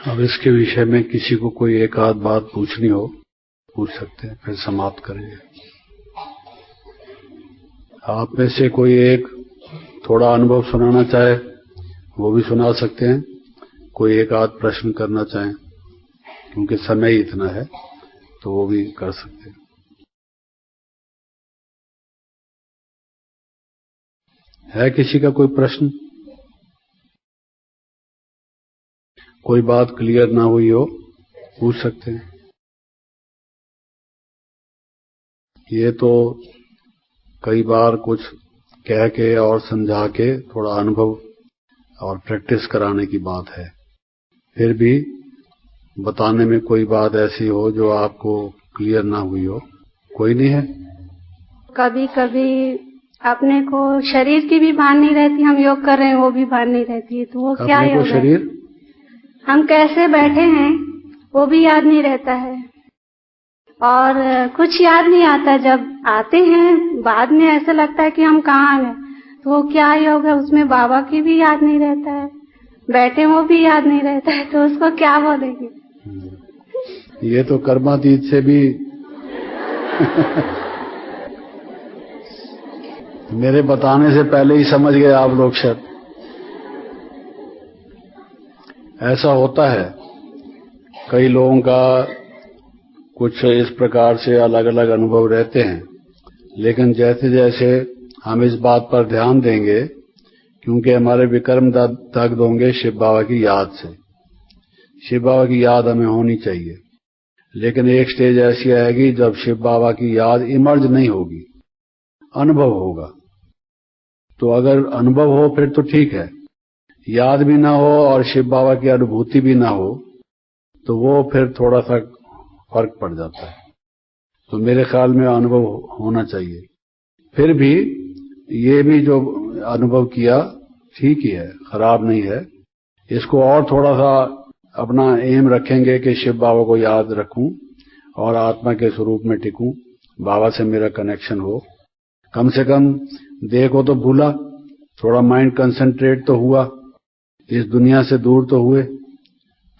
S1: अब इसके विषय में किसी को कोई एक आध बात पूछनी हो पूछ सकते हैं, फिर समाप्त करेंगे। आप में से कोई एक थोड़ा अनुभव सुनाना चाहे वो भी सुना सकते हैं, कोई एक आध प्रश्न करना चाहें, क्योंकि समय ही इतना है तो वो भी कर सकते हैं। है किसी का कोई प्रश्न? कोई बात क्लियर ना हुई हो पूछ सकते हैं। ये तो कई बार कुछ कह के और समझा के थोड़ा अनुभव और प्रैक्टिस कराने की बात है। फिर भी बताने में कोई बात ऐसी हो जो आपको क्लियर ना हुई हो, कोई नहीं है?
S2: कभी कभी अपने को शरीर की भी भान नहीं रहती, हम योग कर रहे हैं वो भी भान नहीं रहती है, तो वो क्या योग है? शरीर हम कैसे बैठे हैं वो भी याद नहीं रहता है और कुछ याद नहीं आता। जब आते हैं बाद में ऐसा लगता है कि हम कहाँ हैं, तो वो क्या योग है? उसमें बाबा की भी याद नहीं रहता है, बैठे वो भी याद नहीं रहता है, तो उसको क्या बोलेंगे?
S1: ये तो कर्मातीत से भी मेरे बताने से पहले ही समझ गए आप लोग शायद। ऐसा होता है, कई लोगों का कुछ इस प्रकार से अलग अलग अनुभव रहते हैं, लेकिन जैसे जैसे हम इस बात पर ध्यान देंगे, क्योंकि हमारे विक्रम दग्ध होंगे शिव बाबा की याद से। शिव बाबा की याद हमें होनी चाहिए, लेकिन एक स्टेज ऐसी आएगी जब शिव बाबा की याद इमर्ज नहीं होगी, अनुभव होगा। तो अगर अनुभव हो फिर तो ठीक है, याद भी ना हो और शिव बाबा की अनुभूति भी ना हो तो वो फिर थोड़ा सा फर्क पड़ जाता है। तो मेरे ख्याल में अनुभव होना चाहिए। फिर भी ये भी जो अनुभव किया ठीक ही है, खराब नहीं है। इसको और थोड़ा सा अपना एम रखेंगे कि शिव बाबा को याद रखूं और आत्मा के स्वरूप में टिकूं, बाबा से मेरा कनेक्शन हो। कम से कम देह को तो भूला, थोड़ा माइंड कंसंट्रेट तो हुआ, इस दुनिया से दूर तो हुए,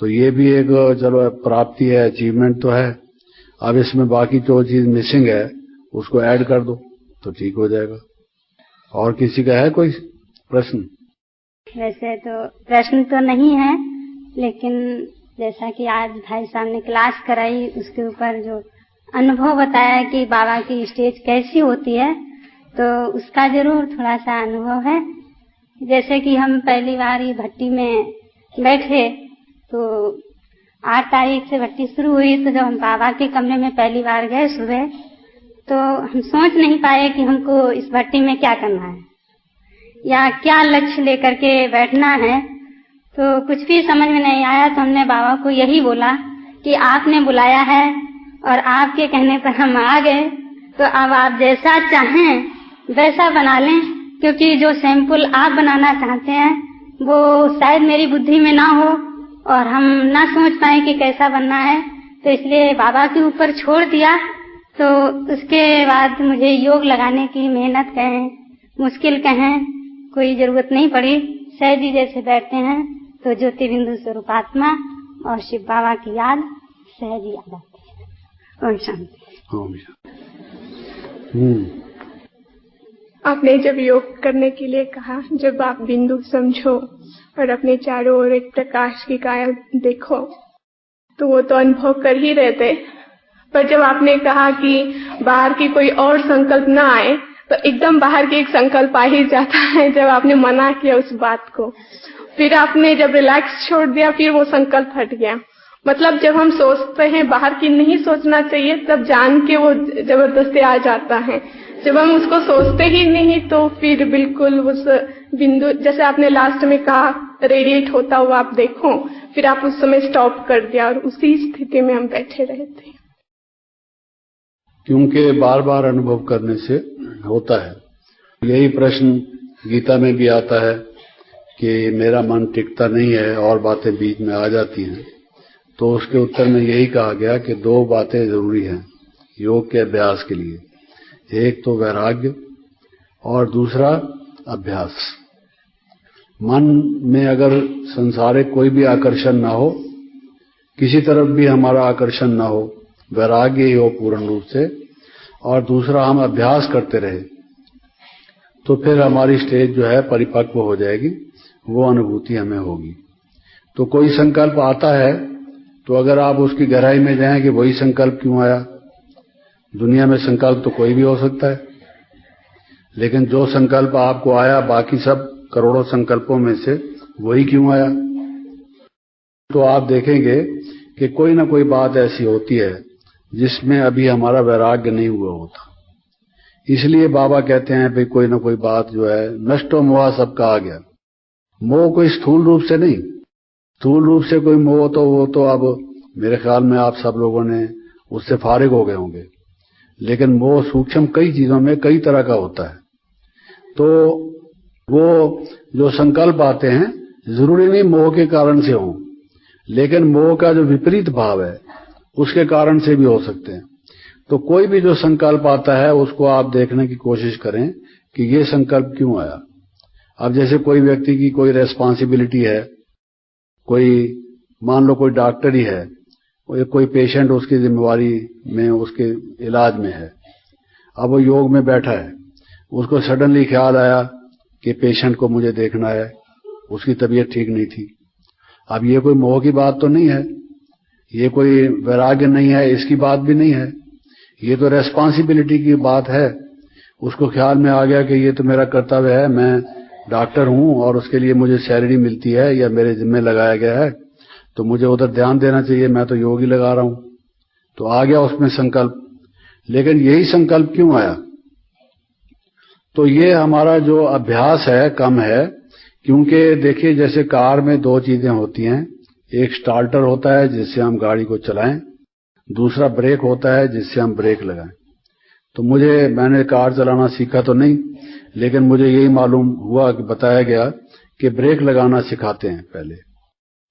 S1: तो ये भी एक चलो प्राप्ति है, अचीवमेंट तो है। अब इसमें बाकी जो चीज मिसिंग है उसको ऐड कर दो तो ठीक हो जाएगा। और किसी का है कोई प्रश्न?
S2: वैसे तो प्रश्न तो नहीं है, लेकिन जैसा कि आज भाई साहब ने क्लास कराई उसके ऊपर जो अनुभव बताया कि बाबा की स्टेज कैसी होती है, तो उसका जरूर थोड़ा सा अनुभव है। जैसे कि हम पहली बार ये भट्टी में बैठे तो 8 तारीख से भट्टी शुरू हुई, तो जब हम बाबा के कमरे में पहली बार गए सुबह, तो हम सोच नहीं पाए कि हमको इस भट्टी में क्या करना है या क्या लक्ष्य लेकर के बैठना है। तो कुछ भी समझ में नहीं आया, तो हमने बाबा को यही बोला कि आपने बुलाया है और आपके कहने पर हम आ गए, तो अब आप जैसा चाहें वैसा बना लें, क्योंकि जो सैंपल आप बनाना चाहते हैं वो शायद मेरी बुद्धि में ना हो और हम ना सोच पाए कि कैसा बनना है, तो इसलिए बाबा के ऊपर छोड़ दिया। तो उसके बाद मुझे योग लगाने की मेहनत कहें, मुश्किल कहें, कोई जरूरत नहीं पड़ी। सहज जी जैसे बैठते हैं तो ज्योति बिंदु स्वरूप आत्मा और शिव बाबा की याद सहज ही याद आती है। ओम शांति।
S3: आपने जब योग करने के लिए कहा, जब आप बिंदु समझो और अपने चारों ओर एक प्रकाश की काया देखो, तो वो तो अनुभव कर ही रहे थे। पर जब आपने कहा कि बाहर की कोई और संकल्प ना आए, तो एकदम बाहर की एक संकल्प आ ही जाता है। जब आपने मना किया उस बात को, फिर आपने जब रिलैक्स छोड़ दिया, फिर वो संकल्प हट गया। मतलब जब हम सोचते हैं बाहर की नहीं सोचना चाहिए, तब जान के वो जबरदस्ती आ जाता है। जब हम उसको सोचते ही नहीं तो फिर बिल्कुल उस बिंदु, जैसे आपने लास्ट में कहा, रेडिएट होता हुआ आप देखो, फिर आप उस समय स्टॉप कर दिया और उसी स्थिति में हम बैठे रहे थे।
S1: क्योंकि बार बार अनुभव करने से होता है। यही प्रश्न गीता में भी आता है कि मेरा मन टिकता नहीं है और बातें बीच में आ जाती हैं। तो उसके उत्तर में यही कहा गया कि दो बातें जरूरी हैं योग के अभ्यास के लिए, एक तो वैराग्य और दूसरा अभ्यास। मन में अगर संसारिक कोई भी आकर्षण ना हो, किसी तरफ भी हमारा आकर्षण ना हो, वैराग्य ही हो पूर्ण रूप से, और दूसरा हम अभ्यास करते रहे, तो फिर हमारी स्टेज जो है परिपक्व हो जाएगी, वो अनुभूति हमें होगी। तो कोई संकल्प आता है तो अगर आप उसकी गहराई में जाएं कि वही संकल्प क्यों आया, दुनिया में संकल्प तो कोई भी हो सकता है, लेकिन जो संकल्प आपको आया बाकी सब करोड़ों संकल्पों में से वही क्यों आया, तो आप देखेंगे कि कोई ना कोई बात ऐसी होती है जिसमें अभी हमारा वैराग्य नहीं हुआ होता। इसलिए बाबा कहते हैं भाई कोई ना कोई बात जो है नष्टो मोह सबका आ गया। मोह कोई स्थूल रूप से नहीं, स्थूल रूप से कोई मोह तो वो तो अब मेरे ख्याल में आप सब लोगों ने उससे फारिग हो गए होंगे, लेकिन मोह सूक्ष्म कई चीजों में कई तरह का होता है। तो वो जो संकल्प आते हैं जरूरी नहीं मोह के कारण से हों, लेकिन मोह का जो विपरीत भाव है उसके कारण से भी हो सकते हैं। तो कोई भी जो संकल्प आता है उसको आप देखने की कोशिश करें कि ये संकल्प क्यों आया। अब जैसे कोई व्यक्ति की कोई रेस्पॉन्सिबिलिटी है, कोई मान लो कोई डॉक्टर ही है, कोई पेशेंट उसकी जिम्मेवारी में उसके इलाज में है, अब वो योग में बैठा है, उसको सडनली ख्याल आया कि पेशेंट को मुझे देखना है, उसकी तबीयत ठीक नहीं थी। अब ये कोई मोह की बात तो नहीं है, ये कोई वैराग्य नहीं है, इसकी बात भी नहीं है, ये तो रेस्पॉन्सिबिलिटी की बात है। उसको ख्याल में आ गया कि ये तो मेरा कर्तव्य है, मैं डॉक्टर हूं और उसके लिए मुझे सैलरी मिलती है या मेरे जिम्मे लगाया गया है, तो मुझे उधर ध्यान देना चाहिए, मैं तो योग ही लगा रहा हूं। तो आ गया उसमें संकल्प, लेकिन यही संकल्प क्यों आया? तो ये हमारा जो अभ्यास है कम है। क्योंकि देखिए जैसे कार में दो चीजें होती हैं, एक स्टार्टर होता है जिससे हम गाड़ी को चलाएं, दूसरा ब्रेक होता है जिससे हम ब्रेक लगाएं। तो मैंने कार चलाना सीखा तो नहीं, लेकिन मुझे यही मालूम हुआ कि बताया गया कि ब्रेक लगाना सिखाते हैं पहले,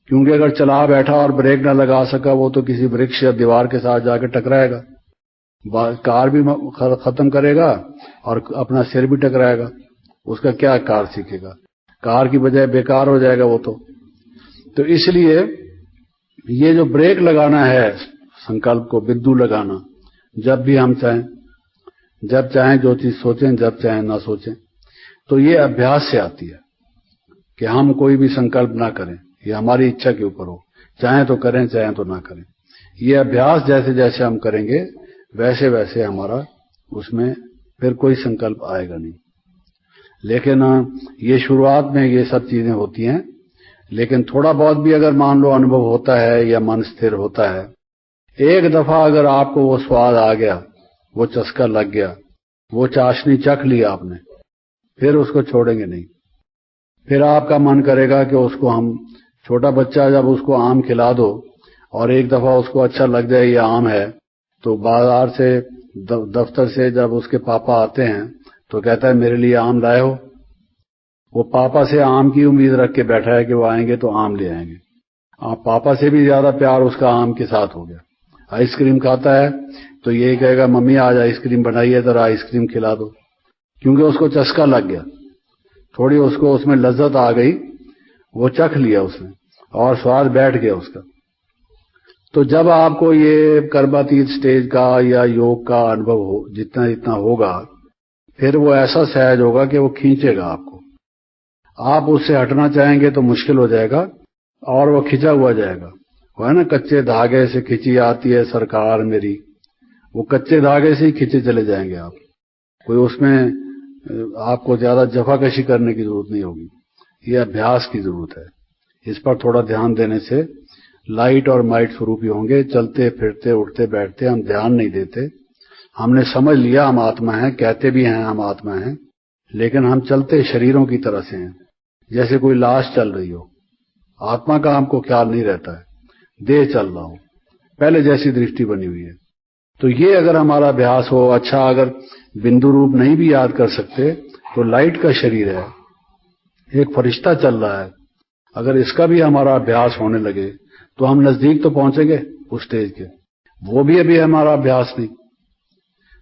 S1: क्योंकि अगर चला बैठा और ब्रेक ना लगा सका वो तो किसी वृक्ष या दीवार के साथ जाकर टकराएगा, कार भी खत्म करेगा और अपना सिर भी टकराएगा, उसका क्या कार सीखेगा, कार की बजाय बेकार हो जाएगा वो तो इसलिए ये जो ब्रेक लगाना है संकल्प को, बिंदु लगाना, जब भी हम चाहें, जब चाहें जो चीज सोचें, जब चाहें ना सोचें, तो ये अभ्यास से आती है कि हम कोई भी संकल्प ना करें, ये हमारी इच्छा के ऊपर हो, चाहें तो करें चाहें तो ना करें। ये अभ्यास जैसे जैसे हम करेंगे वैसे वैसे हमारा उसमें फिर कोई संकल्प आएगा नहीं। लेकिन ये शुरुआत में ये सब चीजें होती हैं, लेकिन थोड़ा बहुत भी अगर मान लो अनुभव होता है या मन स्थिर होता है, एक दफा अगर आपको वो स्वाद आ गया, वो चस्का लग गया, वो चाशनी चख ली आपने, फिर उसको छोड़ेंगे नहीं। फिर आपका मन करेगा कि उसको हम, छोटा बच्चा जब उसको आम खिला दो और एक दफा उसको अच्छा लग जाए ये आम है, तो बाजार से दफ्तर से जब उसके पापा आते हैं तो कहता है मेरे लिए आम लाए हो। वो पापा से आम की उम्मीद रख के बैठा है कि वो आएंगे तो आम ले आएंगे। पापा से भी ज्यादा प्यार उसका आम के साथ हो गया। आइसक्रीम खाता है तो ये कहेगा मम्मी आज आइसक्रीम बनाई है जरा आइसक्रीम खिला दो, क्योंकि उसको चस्का लग गया, थोड़ी उसको उसमें लज्जत आ गई, वो चख लिया उसने और स्वाद बैठ गया उसका। तो जब आपको ये कर्मातीत स्टेज का या योग का अनुभव हो, जितना जितना होगा, फिर वो ऐसा सहज होगा कि वो खींचेगा आपको। आप उससे हटना चाहेंगे तो मुश्किल हो जाएगा और वो खिंचा हुआ जाएगा। वो है ना, कच्चे धागे से खिंची आती है सरकार मेरी, वो कच्चे धागे से ही खिंचे चले जाएंगे आप। कोई उसमें आपको ज्यादा जफाकशी करने की जरूरत नहीं होगी, ये अभ्यास की जरूरत है। इस पर थोड़ा ध्यान देने से लाइट और माइट स्वरूप ही होंगे। चलते फिरते उठते बैठते हम ध्यान नहीं देते, हमने समझ लिया हम आत्मा हैं, कहते भी हैं हम आत्मा हैं, लेकिन हम चलते शरीरों की तरह से हैं, जैसे कोई लाश चल रही हो। आत्मा का हमको ख्याल नहीं रहता है, देह चल रहा हो, पहले जैसी दृष्टि बनी हुई है। तो ये अगर हमारा अभ्यास हो, अच्छा अगर बिंदु रूप नहीं भी याद कर सकते तो लाइट का शरीर है, एक फरिश्ता चल रहा है, अगर इसका भी हमारा अभ्यास होने लगे तो हम नजदीक तो पहुंचेंगे उस स्टेज के। वो भी अभी हमारा अभ्यास नहीं।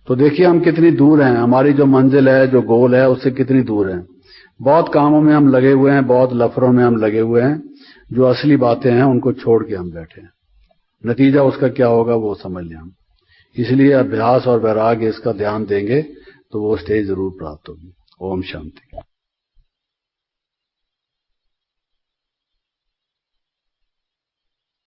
S1: तो देखिए हम कितनी दूर हैं, हमारी जो मंजिल है, जो गोल है, उससे कितनी दूर हैं। बहुत कामों में हम लगे हुए हैं, बहुत लफड़ों में हम लगे हुए हैं, जो असली बातें हैं उनको छोड़ के हम बैठे हैं। नतीजा उसका क्या होगा वो समझ लें हम। इसलिए अभ्यास और वैराग्य इसका ध्यान देंगे तो वो स्टेज जरूर प्राप्त होगी। ओम शांति।